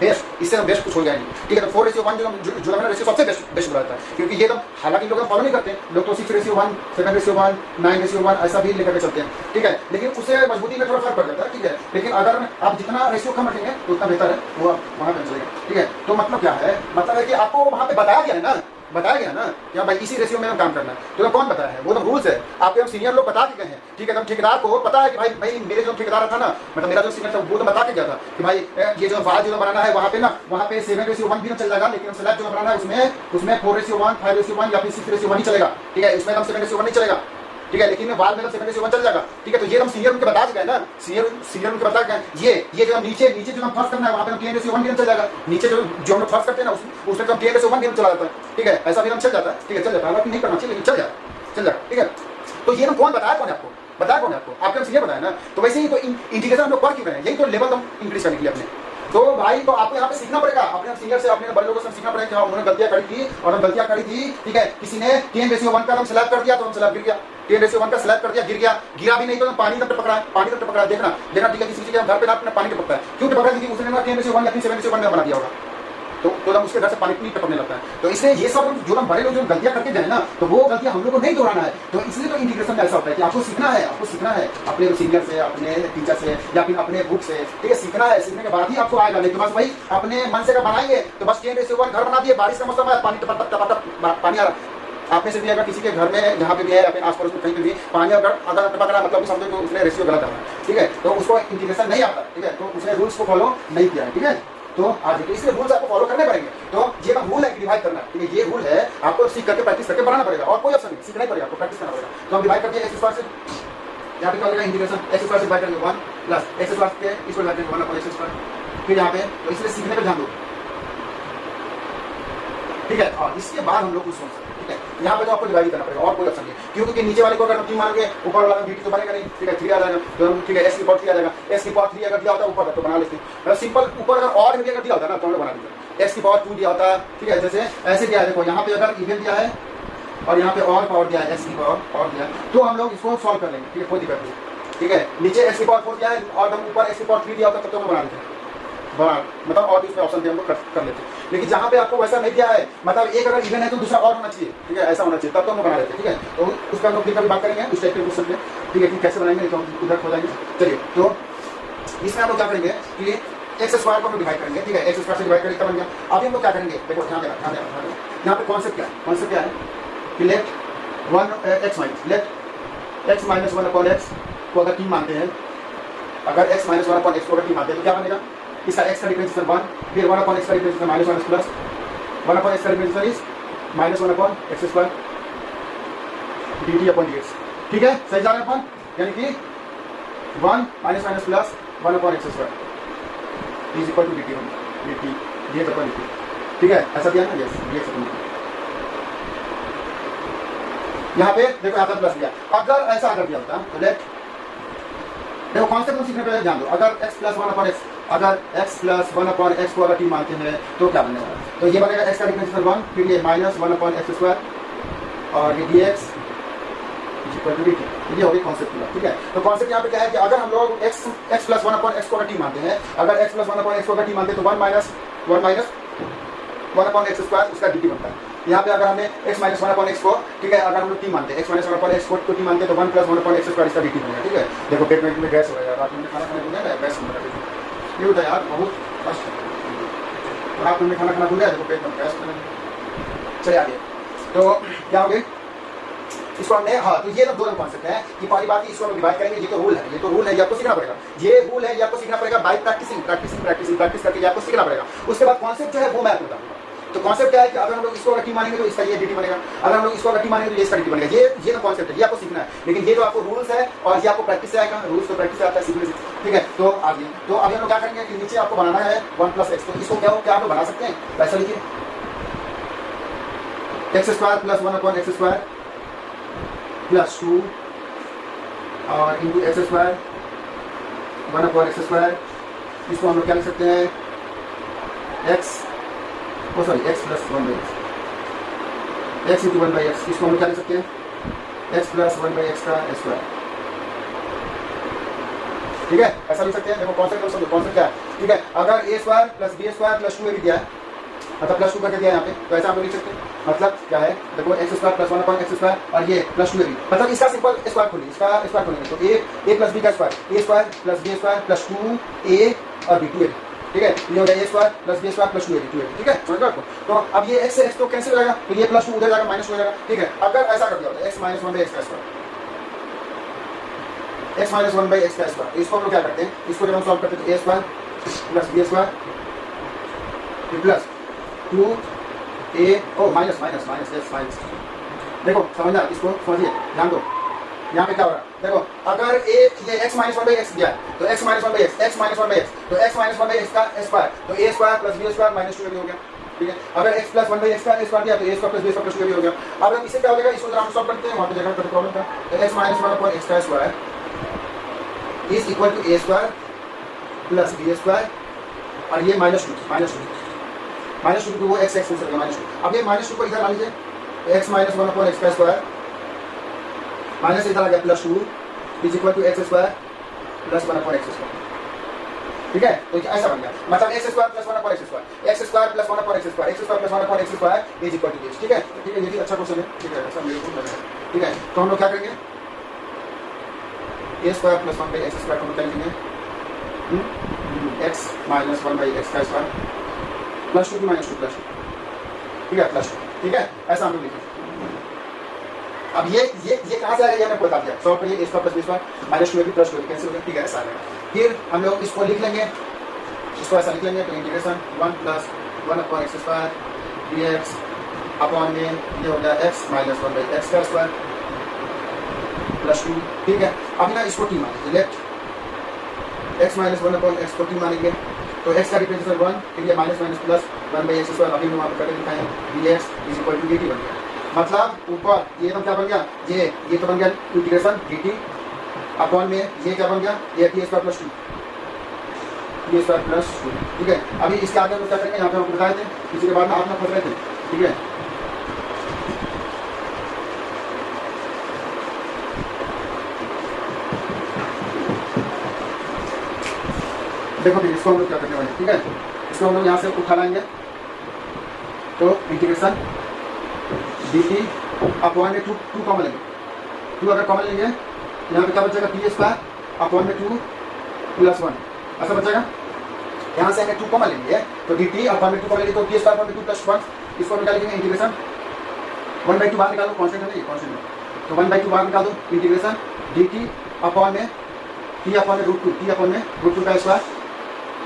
बेस्ट, इससे हम बेस्ट कुछ हो जाएंगे, ठीक है। तो 4:1 जो हमारा रेशियो सबसे बेस्ट रहता है, क्योंकि ये तो हालांकि लोग फॉलो नहीं करते हैं, लोग तो 6:1, 7:1, 9:1 ऐसा भी लेकर के चलते हैं, ठीक है। लेकिन उससे मजबूती में थोड़ा फर्क पड़ जाता है, ठीक है। लेकिन अगर आप जितना रेशियो कम रखेंगे तो उतना बेहतर है, वो वहाँ पर चलेगा, ठीक है। तो मतलब क्या है, मतलब है कि आपको वहाँ पे बताया गया ना कि भाई इसी रेशियो में हम काम करना है। तो कौन बताया है, वो तो रूल्स है, आपके हम सीनियर लोग बता के गए हैं, ठीक है। तो ठेकेदार को पता है कि भाई मेरे जो ठेकेदार था ना, मतलब मेरा जो सीनियर था वो तो बता के गया था कि भाई ये जो वाल जो बनाना है वहाँ पे 7:1 भी चल जाएगा, लेकिन स्लैब जो बनाना है उसमें 4:1, 5:1 या फिर 6:1 ही चलेगा, ठीक है। इसमें हम 7:1 नहीं चलेगा, ठीक है। लेकिन वाल में 7:1 चल जाएगा, ठीक है। तो ये हम सीनियर उनके बता गए ना, सीनियर उनके बता गए। ये जो हम नीचे जो हम फर्स्ट करना है वहाँ पे 10:1 भी चल जाएगा, नीचे जो हम फर्स्ट करते हैं ना उसमें तो 10:1 भी चला जाता है, ठीक है। ऐसा भी हम चल जाता है, ठीक है, चल जाता है, नहीं करना चाहिए लेकिन चल जाएगा, ठीक है। तो ये कौन बताया, कौन है आपको आपके हम सीनियर बताया ना। तो वैसे ही तो इंटीग्रेशन हम लोग कर क्यों रहे हैं, यही तो लेवल हम इंक्रीज करने के लिए अपने। तो भाई तो आपको यहाँ पे सीखना पड़ेगा, अपने सीनियर से, अपने बड़े लोगों से सीखना पड़ेगा कि हाँ उन्होंने गलतियां करी थी और हम गलतियां करी थी, ठीक है। किसी ने 10:1 का हम स्लैब कर दिया तो हम स्लैब गिर गया, 10:1 का स्लैब कर दिया, गिरा भी नहीं तो पानी तक टपक रहा है, देखना, ठीक है। किसी चीज के घर पे ना अपने पानी टपकता है, क्यों टपक रहा है, क्योंकि उसने 10:1 या 7:1 में बना दिया होगा, तो हम उसके घर से पानी नहीं टपकने लगता है। तो इसलिए ये सब जो हम बड़े लोग जो गलतियां करके गए ना, तो वो गलतियां हम लोग को नहीं दोहराना है। तो इसलिए तो इंटीग्रेशन में ऐसा होता है कि आपको सीखना है अपने सीनियर से, अपने टीचर से या फिर अपने बुक से, ठीक है। सीखने के बाद ही आपको आएगा, नहीं तो बस भाई अपने मन से बनाएंगे तो बस 10:1 घर बना दिए, बारिश का मौसम है, पानी पानी आ रहा। आप में से भी अगर किसी के घर में जहाँ पे भी है, अपने आस-पड़ोस में कहीं पे भी पानी अगर टपक रहा, मतलब समझो कि उसने रेशियो गलत है, ठीक है। तो उसको इंटीग्रेशन नहीं आता, ठीक है। तो उसने रूल्स को फॉलो नहीं किया है, ठीक है। तो आज देखिए इसलिए रूल्स आपको फॉलो करने पड़ेंगे। तो ये का रूल है कि डिवाइड करना, ठीक है। ये रूल है, आपको सीख करके प्रैक्टिस करके बनाना पड़ेगा और कोई ऑप्शन नहीं, सीखना ही पड़ेगा, आपको प्रैक्टिस करना पड़ेगा। तो हम डिवाइड करते हैं x² से, यहाँ पे क्या होगा इंटीग्रेशन x² से डिवाइड करेंगे 1 प्लस x² के इसको डिवाइड करेंगे 1/x²। फिर यहाँ पे तो इसलिए सीखने पे ध्यान दो, ठीक है। और इसके बाद हम लोग कुछ सोच सकते हैं, ठीक है। यहाँ पे तो आपको डिवाइड करना पड़ेगा और कोई ऑप्शन नहीं, क्योंकि नीचे वाले को अगर 3 मानोगे ऊपर वाला dt तो बनेगा नहीं, ठीक है। 3 आ जाएगा तो ठीक है, s की पावर 3 आ जाएगा। s की पावर 3 अगर दिया होता है ऊपर तो बना लेते हैं सिंपल। ऊपर अगर और भी अगर दिया होता है ना तो हम लोग बना देते हैं। s की पावर 2 दिया होता है, ठीक है। जैसे ऐसे दिया है, देखो यहाँ पे अगर इवन दिया है और यहाँ पे और पावर दिया है, s की पावर और दिया है, तो हम लोग इसको सॉल्व कर लेंगे, ठीक है, कोई दिक्कत नहीं, ठीक है। नीचे s की पावर 4 दिया है और हम ऊपर s की पावर 3 दिया होता है, तब तो हम बना देते हैं, बना मतलब और भी इसमें ऑप्शन दिए हम लोग कर लेते हैं। लेकिन जहाँ पे आपको वैसा नहीं दिया है, मतलब एक अगर इवन है तो दूसरा और होना चाहिए, ठीक है, ऐसा होना चाहिए, तब तो हम बना लेते हैं, ठीक है। तो उस पर हम लोग फिर कभी बात करेंगे उस टाइप के क्वेश्चन पे, ठीक है, कि कैसे बनाएंगे, तो हम उधर हो जाएंगे। चलिए, तो इसमें हम लोग क्या करेंगे कि एक्स स्क्वायर को हम डिवाइड करेंगे, ठीक है। एक्स स्क्वायर से डिवाइड करेंगे बन गया। अभी हम लोग क्या करेंगे, देखो ध्यान देना, यहाँ पे कॉन्सेप्ट क्या है, कॉन्सेप्ट क्या है कि let 1 x minus let x minus 1 upon x को अगर टी मानते हैं, अगर एक्स माइनस 1 अपॉन एक्स को अगर टी मानते हैं तो क्या बनेगा, इसका x का डिफरेंशिएशन 1, फिर 1 अपॉन x का differentiation minus 1 plus 1 upon x का differentiation is minus 1 upon x square dt upon dx, ठीक है। सही जा रहे हैं अपन, यानी कि 1 minus minus plus 1 upon x square is equal to dt dx अपॉन dt, ठीक है। ऐसा दिया ना, यस dx अपॉन dt। यहाँ पे देखो यहाँ पर प्लस दिया, अगर ऐसा अगर दिया होता तो लेट देखो कॉन्सेप्ट को सीखने पे ध्यान दो। अगर x प्लस 1 अपॉन एक्स, अगर x प्लस 1 अपॉन एक्स को अगर टी मानते हैं तो क्या बनेगा, तो ये बनेगा x का डिफरेंशिएशन 1, फिर ये माइनस 1 अपॉन एक्स स्क्वायर और ये dx इक्वल टू dt, ये हो गई कॉन्सेप्ट पूरा, ठीक है। तो कॉन्सेप्ट यहाँ पे क्या है कि अगर हम लोग x प्लस 1 अपॉन एक्स को अगर टी मानते हैं, अगर x प्लस 1 अपॉन एक्स को अगर टी मानते हैं तो 1 माइनस 1 अपॉन एक्स स्क्वायर उसका dt बनता है। यहाँ पे अगर हमने x माइनस 1 अपॉन एक्स को, ठीक है, अगर हम लोग टी मानते हैं x माइनस 1 अपॉन एक्स को टी मानते हैं तो 1 प्लस 1 अपॉन एक्स स्क्वायर इसका dt बनेगा, ठीक है। देखो पेट में गैस हो रहा है, रात में खाना खाने भूल गया, गैस हो रहा है, ये होता है यार बहुत कष्ट, रात में खाना भूल गया, देखो पेट में गैस होने लगी। चलिए आगे, तो क्या हो गई इसको हमने, हाँ, तो ये दो कॉन्सेप्ट है कि पहली बात इसको हम डिवाइड करेंगे, ये तो रूल है, ये तो रूल है, ये आपको सीखना पड़ेगा, ये रूल है, ये आपको सीखना पड़ेगा by practising practising practising practice करके, ये आपको सीखना पड़ेगा। उसके बाद कॉन्सेप्ट जो है वो मैं आपको बताऊंगा। तो कॉन्सेप्ट क्या है कि अगर हम लोग इसको अगर टी मानेंगे तो इसका ये dt बनेगा, अगर हम लोग इसको अगर टी मानेंगे तो ये इसका dt बनेगा। ये तो कॉन्सेप्ट है, ये आपको सीखना है, लेकिन ये जो आपको रूल्स है और ये आपको प्रैक्टिस से आएगा, रूल्स तो प्रैक्टिस से आता है सीखने से, ठीक है। तो आगे तो अभी हम लोग क्या करेंगे कि नीचे आपको बनाना है 1 प्लस एक्स, तो इसको क्या आप बना सकते हैं, ऐसा लिखिए x square plus 1 upon x square plus 2 और into x square 1 upon x square. इसको हम लोग क्या लिख सकते हैं, x plus 1 by x into 1 by x, इसको हम लोग क्या लिख सकते हैं एक्स प्लस 1 बाई एक्स का स्क्वायर, ठीक है, ऐसा लिख सकते हैं। देखो कॉन्सेप्ट समझो, कॉन्सेप्ट क्या है, ठीक है। अगर A square plus B square plus 2 A भी दिया है, मतलब प्लस 2 करके दिया है यहाँ पे, तो ऐसा हम लोग लिख सकते हैं। मतलब क्या है, देखो x square plus 1 upon x square और ये प्लस 2 ए बी, मतलब इसका सिंपल स्क्वायर खोलिए, इसका स्क्वायर खोलेंगे तो ए प्लस बी का square, A square plus B square plus 2 A और बी 2 ए, ठीक है। ये हो जाएगा A square plus B square plus 2 A B, ठीक है, समझ गए आपको। तो अब ये एक्स से एक्स तो कैंसिल हो जाएगा, तो ये प्लस 2 उधर जाएगा माइनस 2 हो जाएगा, ठीक है। अगर ऐसा कर दिया होता है एक्स माइनस 1 बाई एक्स का square, x minus 1 by x का स्क्वायर, इसको हम लोग क्या करते हैं, इसको जब हम सॉल्व करते हैं तो A square plus B square plus 2 A ओ minus minus minus yes minus, देखो समझना, इसको समझिए, ध्यान दो। यहाँ पे क्या हो रहा है, देखो अगर ये x माइनस 1 बाई एक्स दिया है तो x minus 1 by x, x minus 1 by x, तो x माइनस 1 बाई एक्स का स्क्वायर, तो a square plus b square minus 2 हो गया, ठीक है। अगर x प्लस 1 बाई एक्स का स्क्वायर दिया तो a square plus b square plus 2 हो गया। अब हम इसे क्या हो जाएगा, इसको जरा हम सॉल्व करते हैं, वहाँ पे जगह पर प्रॉब्लम था, तो x माइनस 1 अपॉन एक्स का square is equal to a square plus b square और ये माइनस 2 को वो x एक्स से माइनस 2। अब ये माइनस 2 को इधर ला लीजिए, तो x माइनस 1 अपॉन एक्स का स्क्वायर माइनस इधर आ गया plus 2 is equal to x square plus 1 upon x square, ठीक है। तो ऐसा बन गया, मतलब x square plus 1 upon x square, x square plus 1 upon x square, x square plus 1 upon x square is equal to this, ठीक है। ठीक है, ये भी अच्छा क्वेश्चन है, ठीक है, ऐसा मेरे को लग रहा है, ठीक है। तो हम लोग क्या करेंगे, A square plus 1 by x square को हम क्या लिखेंगे, एक्स माइनस 1 बाई एक्स का स्क्वायर प्लस 2 माइनस 2 प्लस 2, ठीक है, प्लस 2, ठीक है, ऐसा हम लोग लिखेंगे। अब ये कहाँ से आएगा, ये मैंने बता दिया, सॉल्व करिए, इसका प्लस इसका माइनस 2 प्लस 2 कैंसिल हो गया, ठीक है, ऐसा आएगा। फिर हम लोग इसको लिख लेंगे, इसको ऐसा लिख लेंगे, तो integration 1 plus 1 upon x square dx upon में ये हो गया x माइनस 1 बाई एक्स का स्क्वायर प्लस 2, ठीक है। अभी ना इसको टी मानेंगे, left x minus 1 upon x को टी मानेंगे, तो x का डिफरेंशियल 1, फिर ये minus minus plus one by x square, अभी हम वहाँ पर करके दिखाएं d x is equal to d t बन गया। मतलब ऊपर ये तो क्या बन गया, ये तो बन गया इंटीग्रेशन डी टी अपॉन में ये क्या बन गया, ये T square plus 2, T square plus 2। ठीक है, अभी इसके आगे हम क्या करेंगे, यहाँ पे हमको बताए थे, इसी के बाद में आप ना फंस रहे थे। ठीक है, देखो फिर इसको हम लोग क्या करने वाले हैं। ठीक है, इसको हम लोग यहाँ से उठा लाएंगे, तो इंटीग्रेशन डी टी अपॉन में 2 कॉमन लेंगे, 2 अगर कॉमन लेंगे यहाँ पे क्या बचेगा, टी स्क्वायर अपॉन में 2 प्लस 1 ऐसा बचेगा। यहाँ से हमें 2 कॉमन लेंगे, तो डी टी अपॉन में 2 कॉमन लेंगे, तो टी स्क्वायर अपॉन में 2 प्लस 1, इसको निकाल लेंगे इंटीग्रेशन 1/2 बाहर निकालो, कॉन्स्टेंट है, कॉन्स्टेंट है, तो 1/2 बाहर निकाल दो, इंटीग्रेशन डी टी अपॉन में टी अपॉन में रूट 2, टी अपॉन में रूट 2 का स्क्वायर,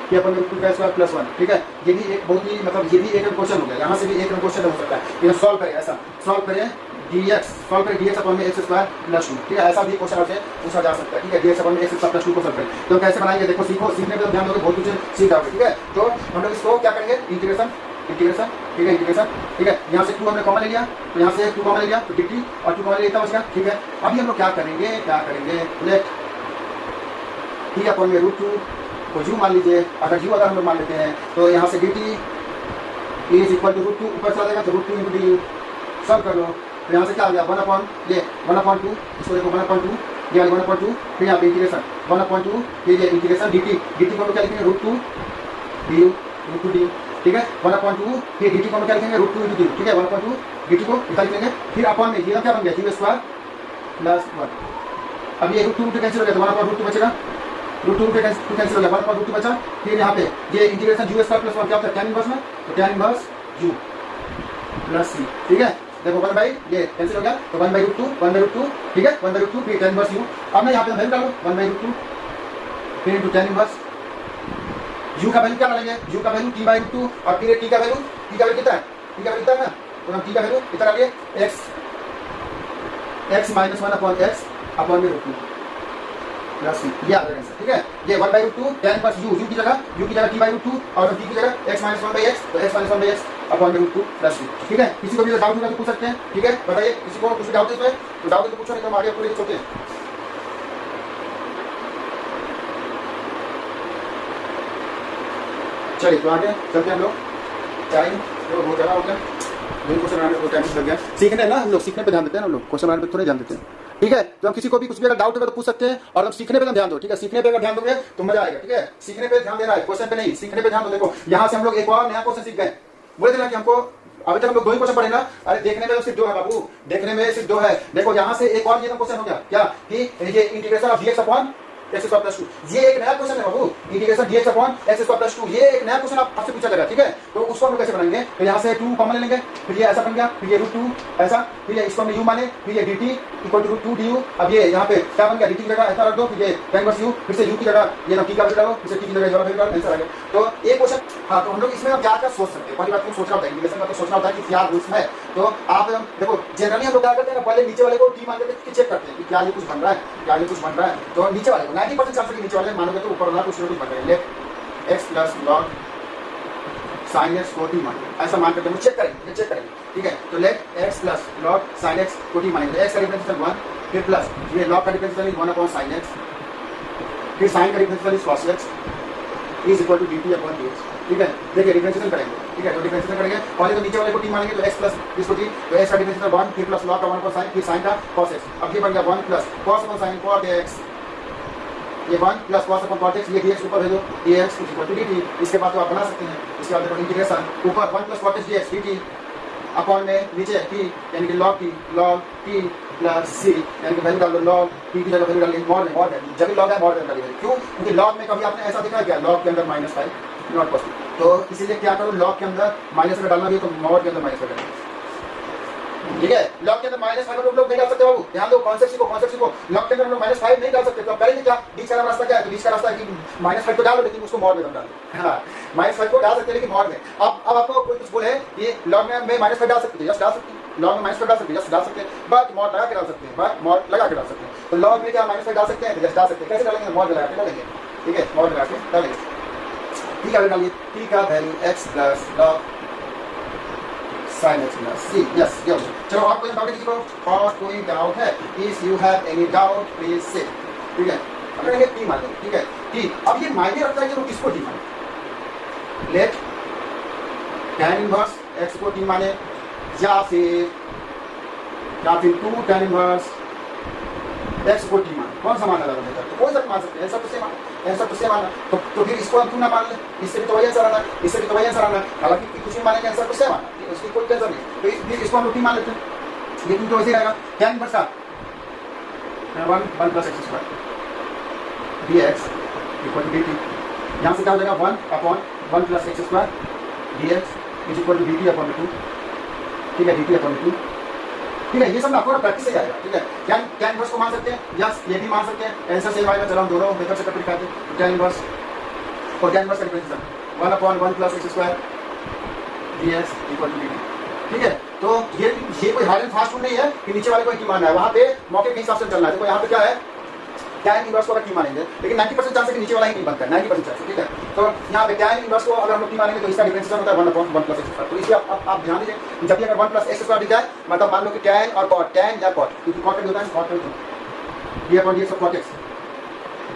टी अपॉन में रूट 2 का स्क्वायर प्लस 1। ठीक है, ये भी एक बहुत ही मतलब ये भी एक क्वेश्चन हो गया, यहाँ से भी एक क्वेश्चन हो सकता है, ये सॉल्व करें, ऐसा सॉल्व करें dx, सॉल्व करें dx अपॉन में x स्क्वायर प्लस 2। ठीक है, ऐसा भी क्वेश्चन आपसे पूछा जा सकता है। ठीक है, dx अपॉन में x स्क्वायर प्लस 2 को सॉल्व करें, तो कैसे बनाएंगे, देखो सीखो, सीखने पे तो ध्यान दोगे, बहुत कुछ सीख जाओगे। ठीक है, तो हम लोग इसको क्या करेंगे, इंटीग्रेशन, ठीक है, इंटीग्रेशन। ठीक है, यहाँ से 2 हमने कॉमन ले लिया, तो यहाँ से 2 कॉमन ले लिया, तो dt और 2 कॉमन ले लिया, बच गया। ठीक है, अभी हम लोग क्या करेंगे, लेट टी अपॉन में रूट 2 को यू मान लीजिए, अगर यू अगर हम लोग मान लेते हैं, तो यहाँ से dt is equal to root 2 ऊपर चला जाएगा, तो रूट 2 इंटू डी सॉल्व कर लो, तो यहाँ से क्या आ गया 1/2, इसको देखो 1/2, ये 1/2, फिर यहाँ पे इंटीग्रेशन 1/2, फिर ये इंटीग्रेशन dt को क्या लिखेंगे रूट 2 डी रूट 2 डी। ठीक है, 1/2, फिर dt को क्या लिखेंगे रूट 2 इंटू डी। ठीक है, 1/2 dt को निकाल लेंगे, फिर अपॉन में ये क्या बन गया टी स्क्वायर प्लस 1। अब ये रूट 2 कैंसिल हो गया, तो 1/2 बचेगा, रूट 2 कैंसिल हो गया, 1/2 बचा, फिर यहाँ पे ये इंटीग्रेशन यू स्क्वायर प्लस 1 क्या होता है, tan इनवर्स में, तो tan inverse u plus c। ठीक है, देखो 1 बाई ये कैंसिल हो गया, तो 1/√2, ठीक है, 1/√2 फिर tan इनवर्स u। अब ना यहाँ पे वैल्यू डालो 1/√2 फिर इनटू tan इनवर्स u का वैल्यू क्या डालेंगे, u का वैल्यू t/√2 और फिर t का वैल्यू कितना है, t का वैल्यू कितना है, तो हम t का वैल्यू कितना डालिए x minus 1 upon x upon में √2 प्लस c, ये आ जाएगा आंसर। ठीक है, ये 1/√2 tan इनवर्स u की जगह t/√2 और t की जगह x माइनस 1/x, तो x माइनस 1/x अपॉन में √2 प्लस c। ठीक है, किसी को भी डाउट होगा तो पूछ सकते हैं। ठीक है, बताइए किसी को कुछ डाउट है इसमें, तो डाउट है तो पूछो, नहीं तो हम आगे पूरे चलते हैं। चलिए तो आगे चलते हैं हम लोग, टाइम तो बहुत ज़्यादा हो गया, क्वेश्चन बनाने को टाइम लग गया, सीखने ना हम लोग सीखने पे ध्यान देते हैं, हम लोग क्वेश्चन बनाने पे थोड़े ध्यान देते हैं। ठीक है, तो हम किसी को भी कुछ भी अगर डाउट होगा तो पूछ सकते हैं, और हम सीखने पे ध्यान दो। ठीक है, सीखने पे अगर ध्यान दोगे तो मजा आएगा। ठीक है, सीखने पे ध्यान देना है, क्वेश्चन पे नहीं, सीखने पे ध्यान दो। देखो यहाँ से हम लोग एक और नया क्वेश्चन सीख गए, बोले थे ना कि हमको अभी तक हम लोग 2 ही क्वेश्चन पढ़े ना, अरे देखने में तो सिर्फ 2 है बाबू, देखने में सिर्फ 2 है। देखो यहाँ से एक और ये क्वेश्चन हो गया क्या, कि ये integration of dx upon x square plus 2, ये एक नया क्वेश्चन है बाबू, integration dx upon x square plus 2, ये एक नया क्वेश्चन आपसे पूछा जाएगा। ठीक है, तो उसको हम कैसे बनाएंगे, तो यहाँ से 2 कॉमन ले लेंगे, फिर ये ऐसा बन गया, फिर ये √2 ऐसा, फिर ये इसको हम u माने, फिर ये dt इक्वल टू √2 du। अब ये यहाँ पे क्या बन गया, dt की जगह ऐसा रख दो, फिर ये tan इनवर्स u, फिर से u की जगह ये ना t का वैल्यू डालो, फिर से t की जगह वाला वैल्यू डालो, आंसर आ गया। तो ये क्वेश्चन, हाँ, तो हम लोग इसमें क्या क्या सोच सकते हैं, पहली बात तो सोचना होता है, इंटीग्रेशन का तो सोचना होता है कि क्या रूल्स है। तो आप देखो जनरली हम लोग क्या करते हैं ना, पहले नीचे वाले को t मान के चेक करते हैं कि क्या ये कुछ बन रहा है, क्या ये कुछ बन रहा है, तो नीचे वाले को 90% चांस है कि नीचे वाले मानोगे तो ऊपर वाला कुछ ना कुछ बन रहा है, left x plus log sin x को t मान, ऐसा मान करके हम चेक करेंगे। ठीक है, तो let x plus log sin x को t मानेंगे, x का डिफरेंशियल 1, फिर प्लस ये log का डिफरेंशियल 1 अपॉन sin x, फिर sin का differential cos x is equal to dt upon dx। ठीक है, देखिए डिफरेंशियल करेंगे। ठीक है, तो डिफरेंशियल करेंगे, पहले तो नीचे वाले को t मानेंगे, तो x प्लस इसको t, तो x का डिफरेंशियल 1, फिर प्लस log का 1 अपॉन sin, फिर sin का cos x। अब ये बन गया 1 plus cos upon sin cos x, ये 1 plus cos upon cot x, ये dx ऊपर भेजो, dx is equal to dt। इसके बाद तो आप बना सकते हैं, इसके बाद देखो इंटीग्रेशन ऊपर 1 plus cot x dx dt upon में नीचे t यानी कि log t प्लस c, यानी कि वैल्यू डाल दो, log t की जगह वैल्यू डालेंगे मॉड है, जब भी log है मॉड डालिए। क्यों, क्योंकि log में कभी आपने ऐसा देखा है क्या, log के अंदर -5 नॉट पॉसिबल, तो इसीलिए क्या करो, log के अंदर माइनस में डालना भी तो मॉड के अंदर माइनस में डालेंगे। ठीक है, log के अंदर -5 लोग नहीं डाल सकते बाबू, ध्यान दो, कॉन्सेप्ट सीखो। log के अंदर हम लोग -5 नहीं डाल सकते, तो करेंगे क्या, बीच का रास्ता क्या है, तो बीच का रास्ता है कि -5 तो डालो, लेकिन उसको मॉड में डालो। हाँ, -5 को डाल सकते हैं लेकिन मॉड में। अब आपको कोई कुछ बोले ये log में -5 डाल सकते हैं, जस्ट डाल सकते हैं, log में -5 डाल सकते हैं, जस्ट डाल सकते हैं, बट मॉड लगा के डाल सकते हैं, बट मॉड लगा के डाल सकते हैं। तो log में क्या -5 डाल सकते हैं, जस्ट डाल सकते हैं, कैसे डालेंगे, मॉड लगा के डालेंगे। ठीक है, मॉड लगा के डालेंगे, t का वैल्यू डालिए, t का value x plus log sine x plus C. Yes ये हो गया। चलो और कोई डाउट है किसी को? और कोई डाउट है? If you have any doubt please से। ठीक है, अगर ये टी मान लें, ठीक है टी। अब ये मायने रखता है कि वो किसको टी माने। लेट tan इनवर्स एक्स को टी माने या फिर 2 tan इनवर्स एक्स को टी माने। कौन सा माना ज्यादा बेहतर? तो कोई सा मान सकते हैं, ऐसा तो सेम आंसर तो सेम आना। तो फिर इसको हम क्यों ना मान ले? इससे भी तो वही आंसर आना, इससे भी तो वही आंसर आना। हालांकि कुछ भी मानेंगे आंसर तो सेम आना, उसकी कोई टेंशन नहीं। तो फिर इसको हम टी मान लेते हैं। लेकिन तो वैसे ही रहेगा tan इनवर्स का 1 plus x square dx equal to dt। यहाँ से क्या हो जाएगा 1 plus x square dx is equal to dt upon 2। ठीक है, dt अपॉन 2। ठीक है, ये सब आपको प्रैक्टिस से आएगा। ठीक है, tan इनवर्स को मान सकते हैं, यस ये भी मान सकते हैं, आंसर सेम आएगा। चलो हम दोनों मेथड से करके दिखाते हैं। tan इनवर्स और tan इनवर्स का differentiation 1 plus x square dx equal to dt। ठीक है, तो ये कोई हार्ड एंड फास्ट रूल नहीं है कि नीचे वाले को की मानना है, वहां पे मौके के हिसाब से चलना है। तो यहाँ पे क्या है, tan इनवर्स को अगर की मानेंगे, लेकिन 90% चांस है कि नीचे वाला ही नहीं बनता है, 90% चांस। ठीक है, तो यहाँ पे tan इनवर्स को अगर हम लोग की मानेंगे तो इसका डिफरेंशिएशन होता है 1 प्लस एक्स स्क्वायर। तो इसलिए आप ध्यान दीजिए, जब भी अगर 1 प्लस एक्स स्क्वायर दिख जाए, मतलब मान लो कि tan और cot, tan या cot, क्योंकि cot का होता है cot d upon dx of cot x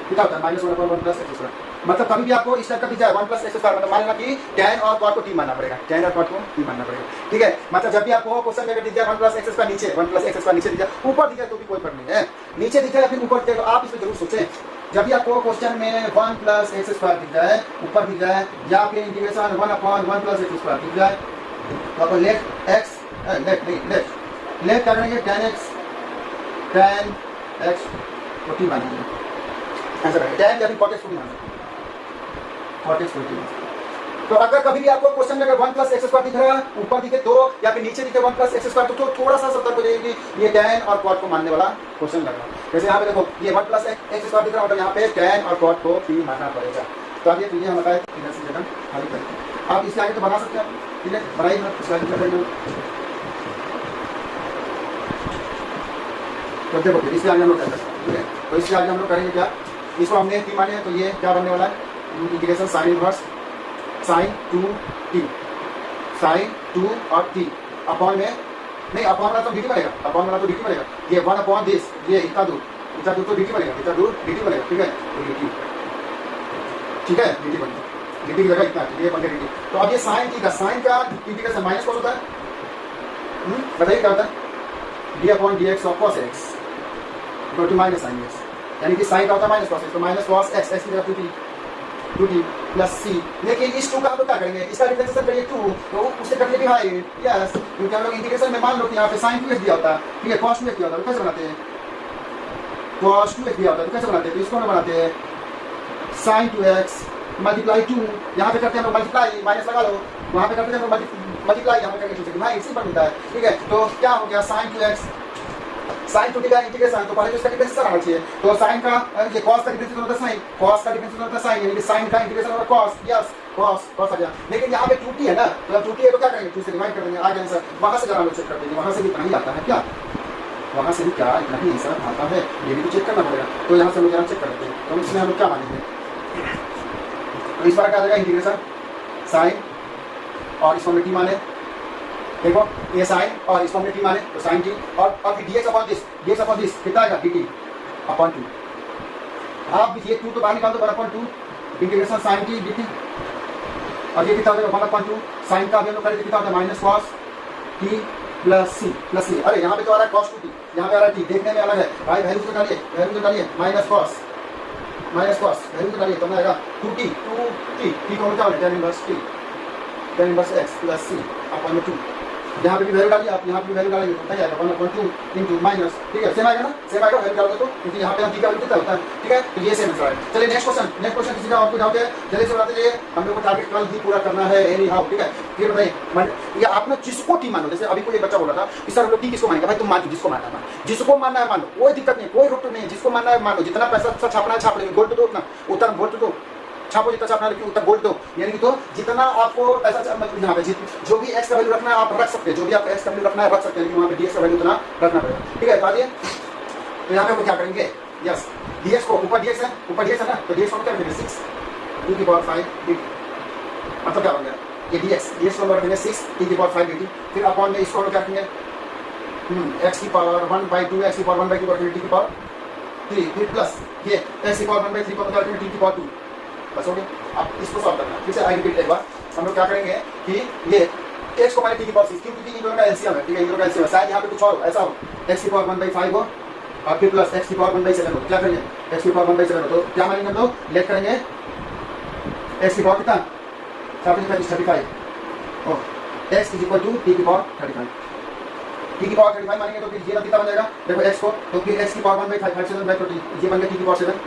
कितना होता है -1 प्लस एक्स स्क्वायर। मतलब कभी भी आपको इस टाइप का दिख जाए 1 प्लस एक्स स्क्वायर, मतलब मान लेना कि tan और cot को t मानना पड़ेगा, tan और cot को t मानना पड़ेगा। ठीक है, मतलब जब भी आपको क्वेश्चन में अगर दिख जाए 1 प्लस एक्स स्क्वायर नीचे, 1 प्लस एक्स स्क्वायर नीचे दिख जाए, ऊपर दिख जाए तो भी कोई फर्क नहीं है। नीचे दिख जाए या फिर ऊपर दिख जाए, तो आप इस पर जरूर सोचें। जब भी आपको क्वेश्चन में 1 प्लस एक्स स्क्वायर दिख जाए, ऊपर दिख जाए, या फिर integration 1 upon 1 plus x square दिख जाए, तो अपन लेट क्या करेंगे, tan x को t मानेंगे। आंसर है tan या फिर cot x को t मानेंगे, cot x को t मानेंगे। तो अगर कभी भी आपको क्वेश्चन में अगर 1 प्लस एक्स स्क्वायर दिख रहा है, ऊपर दिखे 2 या फिर नीचे दिखे 1 प्लस एक्स स्क्वायर, तो थोड़ा सा सतर्क हो जाइए कि ये tan और cot को मानने वाला क्वेश्चन लग रहा है। जैसे यहाँ पे देखो ये 1 प्लस एक्स स्क्वायर दिख रहा है, मतलब यहाँ पे tan और cot को t मानना पड़ेगा। तो अब ये चीजें हम बताए इधर से जगह खाली करेंगे। आप इसके आगे तो बना सकते हैं, ठीक है, बनाइए ना इसके आगे करेंगे। तो देखो फिर इसके आगे हम लोग क्या करेंगे, ठीक है, तो इसके आगे हम लोग करेंगे क्या, इसको हमने t माने तो ये क्या बनने वाला है, integration sine inverse sine 2t, sine 2 और t अपॉन में नहीं, अपॉन वाला तो dt बनेगा, अपॉन वाला तो dt बनेगा। ये 1 अपॉन दिस, ये इतना दूर तो dt बनेगा, इतना दूर dt बनेगा। ठीक है, तो dt, ठीक है, dt बनेगा, dt की जगह इतना, ये बन गया dt। तो अब ये साइन t का, साइन का इंटीग्रेशन माइनस कॉस होता है, बताइए क्या होता है, d upon dx of cos x equal to minus sine x, यानी कि साइन का होता है माइनस cos x, तो माइनस cos x, x की जगह 2t प्लस c। लेकिन इस 2 का हम लोग क्या करेंगे, इसका डिफरेंशिएशन करिए 2, तो उससे करने भी हाई यस, क्योंकि हम लोग इंटीग्रेशन में मान लो कि यहाँ पे sin 2x दिया होता है, ठीक है, cos 2x दिया होता है, तो कैसे बनाते हैं, cos 2x दिया होता है, तो कैसे बनाते हैं, तो इसको हम बनाते हैं sin 2x मल्टीप्लाई 2, यहाँ पे करते हैं हम लोग मल्टीप्लाई, माइनस लगा लो, वहाँ पे करते हैं हम लोग मल्टीप्लाई, यहाँ पे करके सोचेंगे भाई इसी पर मिलता है। ठीक है, तो क्या हो गया sin 2x साइन 2t का इंटीग्रेशन, तो पहले तो इसका डिफरेंशिएशन आना चाहिए। तो साइन का ये cos का डिफरेंशिएशन होता है साइन, cos का डिफरेंशिएशन होता है साइन, यानी कि साइन का इंटीग्रेशन होता है cos, यस cos आ गया। लेकिन यहाँ पे 2t है ना, तो जब 2t है तो क्या करेंगे, 2 से डिवाइड कर देंगे, आ गया आंसर। वहां से जरा हम चेक कर देंगे, वहां से भी इतना ही आता है क्या, वहां से भी क्या इतना ही आंसर आता है, ये भी तो चेक करना पड़ेगा। तो यहाँ से हम जरा चेक कर देते हैं, तो इसमें हम क्या मानेंगे, तो इस बार क्या आ जाएगा इंटीग्रेशन साइन और इसको हम t माने, देखो ये साइन और इसको हमने t माने तो साइन t, और फिर dx अपॉन दिस कितना आएगा dt अपॉन 2। आप ये 2 तो बाहर निकाल दो, 1 upon 2 integration sine t dt, और ये कितना हो जाएगा 1 अपॉन 2 साइन का भी हम लोग करेंगे, कितना होता है minus cos t plus c। अरे यहाँ पे तो आ रहा है cos 2t, यहाँ पे आ रहा है t, देखने में अलग है भाई, वैल्यू तो डालिए माइनस cos वैल्यू तो डालिए, तो आएगा 2t t को क्या होगा tan inverse x plus c upon 2। यहाँ पे भी वैल्यू डालिए आप, यहाँ पे भी वैल्यू डालेंगे तो क्या आएगा 1/2 इंटू माइनस, ठीक है, सेम आएगा ना, सेम आएगा वैल्यू डालोगे तो, क्योंकि यहाँ पे हम t का वैल्यू कितना होता है। ठीक है, तो ये सेम आंसर है। चलिए नेक्स्ट क्वेश्चन किसी का और कोई डाउट है, जल्दी से बताते जाइए, हम लोग को टारगेट कल ही पूरा करना है एनी हाउ। ठीक है, फिर बताइए, ये आपने जिसको टी मानो, जैसे अभी कोई बच्चा बोला था कि सर हम लोग टी किसको मानेंगे, भाई तुम मान, जिसको मानना है जिसको मानना है मान लो, कोई दिक्कत नहीं, कोई रुक नहीं है, जिसको मानना है मान लो, जितना पैसा छापना है छाप लेंगे, गोल्ड दो उतना, उतना गोल्ड दो, छापो जितना छापना है उतना गोल्ड दो, यानी कि तो जितना आपको पैसा मतलब यहाँ पे जो भी एक्स का वैल्यू रखना है आप रख सकते हैं, जो भी आपको एक्स का वैल्यू रखना है रख सकते हैं, लेकिन वहाँ पे डीएक्स का वैल्यू उतना रखना पड़ेगा। ठीक है, तो यहाँ पे हम क्या करेंगे, यस डीएक्स को ऊपर डीएक्स है ना, तो डीएक्स को क्या करेंगे 6 टू द पावर 5 मतलब क्या बन गया ये डी एक्स को रखेंगे 6 टी की पावर 5 dt, फिर अपॉन में इसको क्या रखेंगे एक्स की पावर 1/2 एक्स की पावर 1/2 रखेंगे टी की पावर 3, फिर प्लस ये एक्स की पावर 1/3 को क्या रखेंगे टी की पावर 2। बस हो गया। अब इसको सॉल्व करना है। फिर से आई रिपीट एक बार, हम लोग क्या करेंगे कि ये एक्स को माने टी की पावर 6, क्योंकि इन दोनों का एलसीएम है, ठीक है, इन दोनों का एलसीएम है। शायद यहाँ पे कुछ और हो, ऐसा हो एक्स की पावर 1/5 हो और फिर प्लस एक्स की पावर 1/7 हो, क्या करेंगे एक्स की पावर 1/7 हो, तो क्या मानेंगे हम लोग, लेट करेंगे एक्स की पावर कितना 35 और x is equal to t की पावर 35, टी की पावर 35 मानेंगे तो फिर ये कितना बन जाएगा, देखो एक्स को, तो फिर एक्स की पावर 1/5 5 से बाय करो, ये बन गया टी की पावर 7,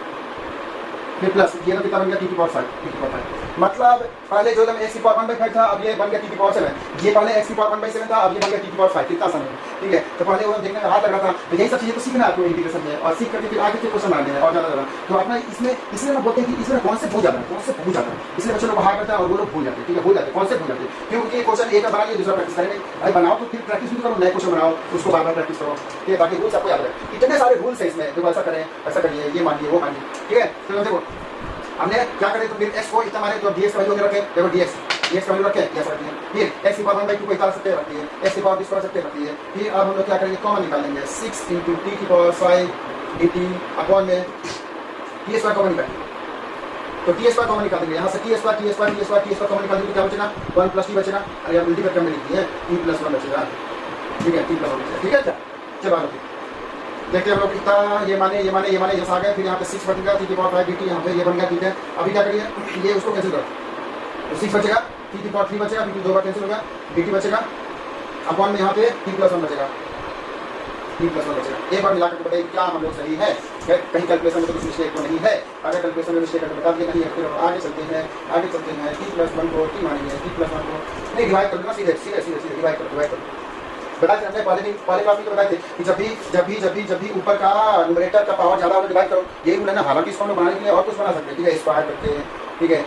फिर प्लस ये कितना बन गया टी की पावर 5, टी की पावर 5। मतलब पहले जो एक्स की पावर 1/5 था, अब ये बन गया टी की पावर 7, ये पहले एक्स की पावर 1/7 था, अब ये बन गया टी की पावर 5, कितना आसान है, ठीक है। तो पहले वो देखने में हाथ लग रहा था, तो यही सब चीजें तो सीखना है आपको इंटीग्रेशन में, और सीख करके फिर आगे के क्वेश्चन मारने हैं और ज्यादा। तो अपना इसमें ना बोलते हैं कि इसमें कॉन्सेप्ट भूल जाता है, कॉन्सेप्ट भूल जाता है, इसलिए बच्चों लोग हार्ड करता है और वो लोग भूल जाते हैं, ठीक है, भूल जाते हैं, कॉन्सेप्ट भूल जाते हैं, क्योंकि ये क्वेश्चन एक बना लिया दूसरा प्रैक्टिस करेंगे, भाई बनाओ तो फिर प्रैक्टिस भी करो, नए क्वेश्चन बनाओ उसको बार बार प्रैक्टिस करो, ठीक है, ताकि रूल्स आपको याद रहे। इतने सारे रूल्स है इसमें, देखो ऐसा करें ऐसा करिए, ये मानिए वो मानिए, ठीक है। तो देखो हमने क्या करें, तो फिर एक्स को इतना माने तो डीएक्स का वैल्यू रखें, देखो डीएक्स का वैल्यू रखें, ऐसा रखिए, फिर एक्स की पावर 1/2 को इतना सकते रखिए, एक्स की पावर 20 कर सकते रखिए, फिर अब हम लोग क्या करेंगे, कॉमन निकालेंगे 6 × टी की पावर 5 dt अपॉन में टी स्क्वायर कॉमन निकालेंगे, तो टी स्क्वायर कॉमन निकाल देंगे, यहाँ से टी स्क्वायर कॉमन निकाल देंगे, क्या बचेगा 1 + t बचेगा, अरे आप उल्टी करके हमने लिख दिए t + 1 बचेगा, ठीक है, t + 1 बचेगा, ठीक है। क्या चलो आगे देखते हैं हम लोग कितना, ये माने जैसा आ गया, फिर यहाँ पे 6 बचेगा टी की पावर 5 dt, यहाँ पे ये बन गया, ठीक है। अभी क्या करिए, ये उसको कैंसिल करो, तो 6 बचेगा, टी की पावर 3 बचेगा, क्योंकि 2 बार कैंसिल होगा, dt बचेगा, अपॉन में यहाँ पे t + 1 बचेगा, एक बार मिलाकर के बताइए क्या हम लोग सही है, कहीं कैलकुलेशन में तो कुछ मिस्टेक तो नहीं है, अगर कैलकुलेशन में मिस्टेक है तो बता दिए, नहीं है फिर आगे चलते हैं t + 1 को t मानेंगे, t + 1 को नहीं डिवाइड कर देना, सीधे डिवाइड करो। बताते हमने पहले क्लास में बताए थे कि जब भी ऊपर का न्यूमरेटर का पावर ज्यादा हो तो डिवाइड करो, यही रूल है ना। हालांकि इसको हम बनाने के लिए और कुछ बना सकते हैं, ठीक है, स्क्वायर करके, ठीक है,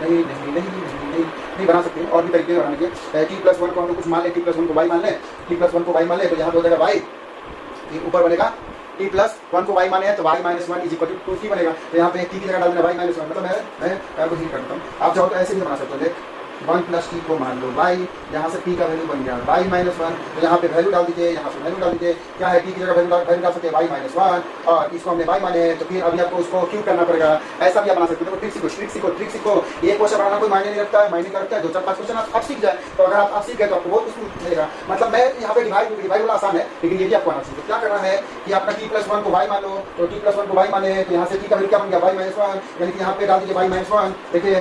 नहीं बना सकते, और भी तरीके बनाने के। t + 1 को हम लोग कुछ मान ले, t + 1 को y मान ले, तो यहाँ पे हो जाएगा y, ये ऊपर बनेगा t + 1 को y माने हैं तो y - 1 = 2t बनेगा, तो यहाँ पे t की जगह डाल देना y - 1, मतलब मैं कुछ नहीं करता हूँ, आप चाहो तो ऐसे भी बना सकते हो, देख 1 + t को मान लो y, यहाँ से t का वैल्यू बन गया y - 1, तो यहाँ पे वैल्यू डाल दीजिए, यहाँ पे वैल्यू डाल दीजिए, क्या है t की जगह वैल्यू डाल सकते हैं y - 1, और इसको हमने y माने, तो फिर अभी आपको उसको क्यों करना पड़ेगा, ऐसा भी आप बना सकते हो। ट्रिक सीखो, ये क्वेश्चन बनाना कोई मायने नहीं रखता है, मायने का रखता है 2-4-5 क्वेश्चन आप सीख जाए, तो अगर आप सीख गए तो आपको बहुत कुछ मिलेगा। मतलब मैं यहाँ पे डिवाइड वाला आसान है, लेकिन ये भी आपको आना चाहिए। क्या करना है कि आपका t + 1 को y मान लो, तो t + 1 को y माने, तो यहाँ से t का वैल्यू क्या बन गया y - 1, यानी कि यहाँ पे डाल दीजिए y - 1, देखिए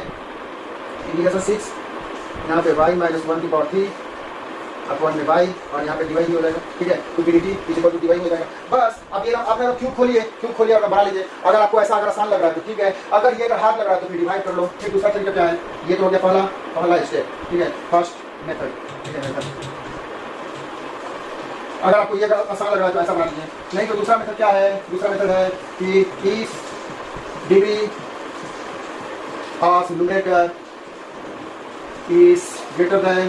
इंटीग्रेशन 6, यहाँ पे y - 1 की पावर 3 अपॉन में y, और यहाँ पे डिवाइड हो जाएगा, ठीक है, तो dt = डिवाइड हो जाएगा। बस अब ये आपने क्यूब खोलिए और बना लीजिए। अगर आपको ऐसा अगर आसान लग रहा है तो ठीक है, अगर ये अगर हार्ड लग रहा है तो फिर डिवाइड कर लो। फिर दूसरा तरीका क्या है, ये तो हो गया पहला स्टेप, ठीक है, फर्स्ट मेथड, ठीक है, अगर आपको ये आसान लग रहा है तो ऐसा बना लीजिए। नहीं तो दूसरा मेथड क्या है, दूसरा मेथड है कि if degree of numerator is greater than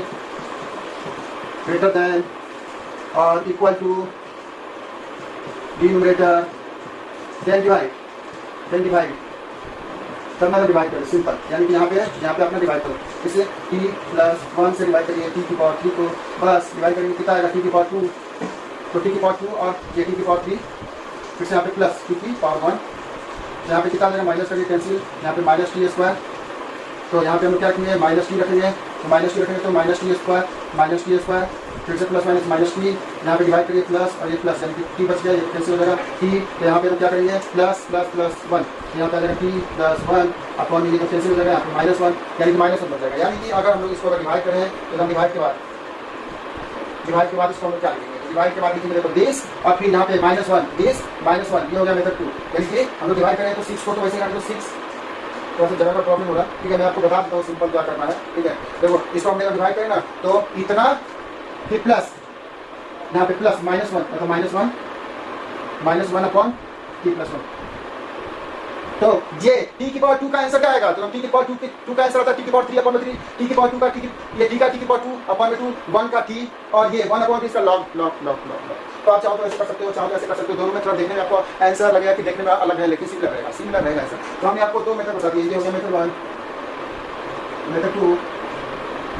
or equal to denominator, then divide करना है, डिवाइड करो सिंपल, यानी कि यहाँ पे अपना डिवाइड करो, इससे t + 1 से डिवाइड करिए t की पावर 3 को, बस डिवाइड करेंगे कितना आएगा t की पावर 2, तो t की पावर 2 और ये t की पावर 3, फिर से यहाँ पे प्लस t की पावर 1, यहाँ पे कितना आएगा माइनस करिए कैंसिल, यहाँ पे -t², तो यहाँ पे हम क्या रखेंगे -t रखेंगे, तो -t रखेंगे तो -t², फिर से प्लस माइनस -t, यहाँ पे डिवाइड करिए प्लस और ये प्लस, यानी कि t बच गया, ये कैंसिल हो जाएगा t, तो यहाँ पे हम क्या करेंगे प्लस 1, यहाँ पे आ जाएगा t + 1 अपॉन ये तो कैंसिल हो जाएगा, यहाँ पे -1, यानी कि -1 बच जाएगा। यानी कि अगर हम लोग इसको अगर डिवाइड करें तो हम डिवाइड के बाद इसको हम लोग क्या लिखेंगे, डिवाइड के बाद लिखेंगे तो 20 और फिर यहाँ पे -1, ये हो गया मेथड 2, यानी कि हम लोग डिवाइड करें तो 6 को तो वैसे काट दो 6, तो ऐसे जगह का प्रॉब्लम होगा, ठीक है, मैं आपको बता देता हूँ सिंपल क्या करना है, ठीक है। देखो इसको हमने डिवाइड करें ना तो इतना, फिर प्लस यहाँ पे प्लस -1, मतलब -1 अपॉन t + 1, तो ये t की पावर 2 का आंसर क्या आएगा, तो t की पावर 2 का आंसर आता है t की पावर 3 अपॉन में 3, t की पावर 2 का ये t की पावर 2 अपॉन में 2, 1 का t और ये 1 अपॉन इसका log। तो आप चाहो तो ऐसे कर सकते हो, चाहो तो ऐसे कर सकते हो, दोनों में थोड़ा देखने में आपको आंसर लगेगा कि देखने में अलग है, लेकिन सिमिलर रहेगा आंसर। तो हमने आपको 2 मेथड बता दिए, ये हो गया मेथड 1, मेथड 2।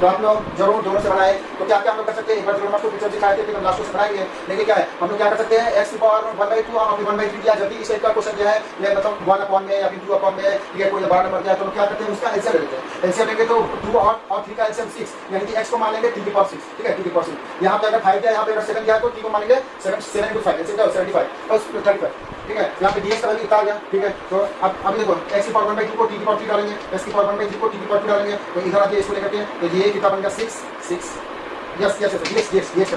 तो आप लोग जरूर दोनों से बनाए। तो क्या क्या हम लोग कर सकते हैं, एक बार जरूर आपको पिक्चर दिखाए थे, फिर हम लास्ट से बनाएंगे। लेकिन क्या है, हम लोग क्या कर सकते हैं, x की पावर 1/2 और 1/3 दिया, जब भी इस टाइप का क्वेश्चन दिया है, या मतलब 1 अपॉन में या फिर 2 अपॉन में, या कोई बड़ा नंबर दिया है, तो हम क्या करते हैं, उसका एलसीएम ले लेते हैं। एलसीएम लेंगे तो 2 और 3 का एलसीएम 6, यानी कि x को मान लेंगे 3 की पावर 6, ठीक है, 2 की पावर 6। यहाँ पे अगर 5 दिया, यहाँ पे अगर 7 दिया है, तो 3 को मानेंगे 7 into 5, ऐसे क्या 75 और 35, ठीक है। यहाँ पे dx का वैल्यू इतना आ गया, ठीक है। तो अब देखो, x की पावर 1/2 को t की पावर 3 डालेंगे, x की पावर 1/3 को t की पावर 2 डालेंगे, तो इधर आके इसको लेकर के, तो ये कितना बन गया 6 यस यस यस dx का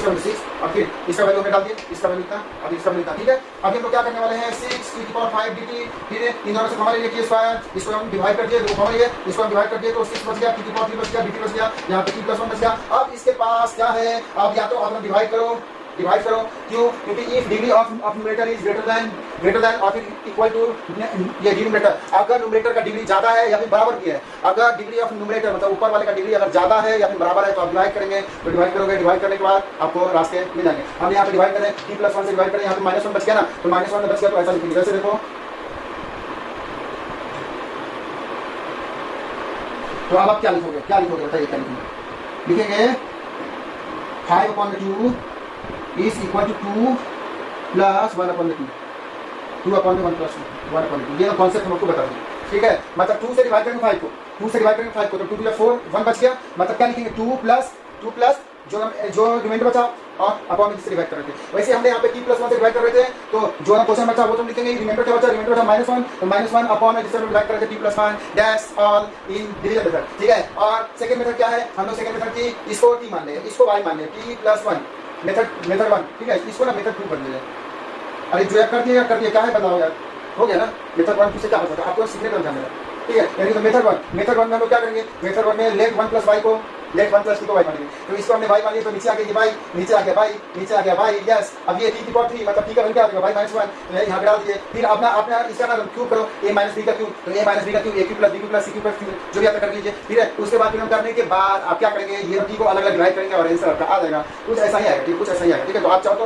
वैल्यू 6, और फिर इसका वैल्यू हमने डाल दिया, इसका वैल्यू इतना, अब इसका वैल्यू इतना, ठीक है। अभी हम लोग क्या करने वाले हैं, 6 की पावर 5 dt, फिर इन दोनों से हमारे लिए t स्क्वायर, इसको हम डिवाइड कर दिए, दो हमारे इसको हम डिवाइड कर दिए, तो 6 बच गया, t की पावर 3 बच गया, dt बच गया, यहाँ पे t + 1 बच गया। अब इसके पास क्या है, अब या तो आप डिवाइड करो, क्यों, क्योंकि if degree of numerator is greater than और फिर इक्वल टू ये डिनोमिनेटर, अगर न्यूमरेटर का डिग्री ज्यादा है या फिर बराबर की है, अगर डिग्री ऑफ न्यूमरेटर मतलब ऊपर वाले का डिग्री अगर ज्यादा है या फिर बराबर है, तो आप डिवाइड करेंगे, तो डिवाइड करोगे, डिवाइड करने के बाद आपको रास्ते मिल जाएंगे। हम यहाँ पे डिवाइड करें, t + 1 से डिवाइड करें, यहाँ पे -1 बच गया ना, तो -1 बच गया, तो ऐसा लिखेंगे, जैसे देखो, तो अब आप क्या लिखोगे बताइए, क्या लिखेंगे 5/2 is equal to 2 plus 1/2, 2/1 plus 1/2, ये कॉन्सेप्ट हम आपको बता दें, ठीक है। मतलब 2 से डिवाइड करेंगे 5 को, 2 से डिवाइड करेंगे 5 को, तो 2 + 4 1 बच गया, मतलब क्या लिखेंगे 2 प्लस जो रिमाइंडर बचा और अपॉन से डिवाइड कर रहे थे। वैसे हमने यहाँ पे t + 1 से डिवाइड कर रहे थे, तो जो ना क्वेश्चन बचा वो तो लिखेंगे, रिमाइंडर क्या बचा, रिमाइंडर बचा -1, तो -1 अपॉन जिससे हम डिवाइड कर रहे थे t + 1 dash all in division method, ठीक है। और सेकंड मेथड क्या है, हम लोग सेकंड मेथड की इसको t मान लेंगे, इसको y मान लेंगे, t + 1 मेथड 1, ठीक है, इसको ना मेथड 2 कर लेंगे। अरे जो कर दिया क्या है बताओ यार, हो गया ना, मेथड 1 से क्या पता था आपको, सीखने का ध्यान देना, ठीक है। यानी तो मेथड 1 में हम लोग क्या करेंगे, मेथड 1 में लेट 1 + y को, लेट 1 + t को y मानेंगे, तो इसको हमने y मान लिया, तो नीचे आ गया y, नीचे आ गया y, यस। अब ये t की पावर 3 मतलब t का वैल्यू क्या आ जाएगा, y - 1, तो यहाँ पे डाल दीजिए, फिर अपना इसका ना क्यूब करो, a - b का क्यूब, तो a - b का cube, a cube + b cube + c cube + q, जो भी आता कर लीजिए, ठीक है। उसके बाद फिर हम करने के बाद आप क्या करेंगे, ये t को अलग-अलग डिवाइड करेंगे और आंसर आपका आ जाएगा, कुछ ऐसा ही आएगा, ठीक है, कुछ ऐसा ही आएगा, ठीक है। तो आप चाहो तो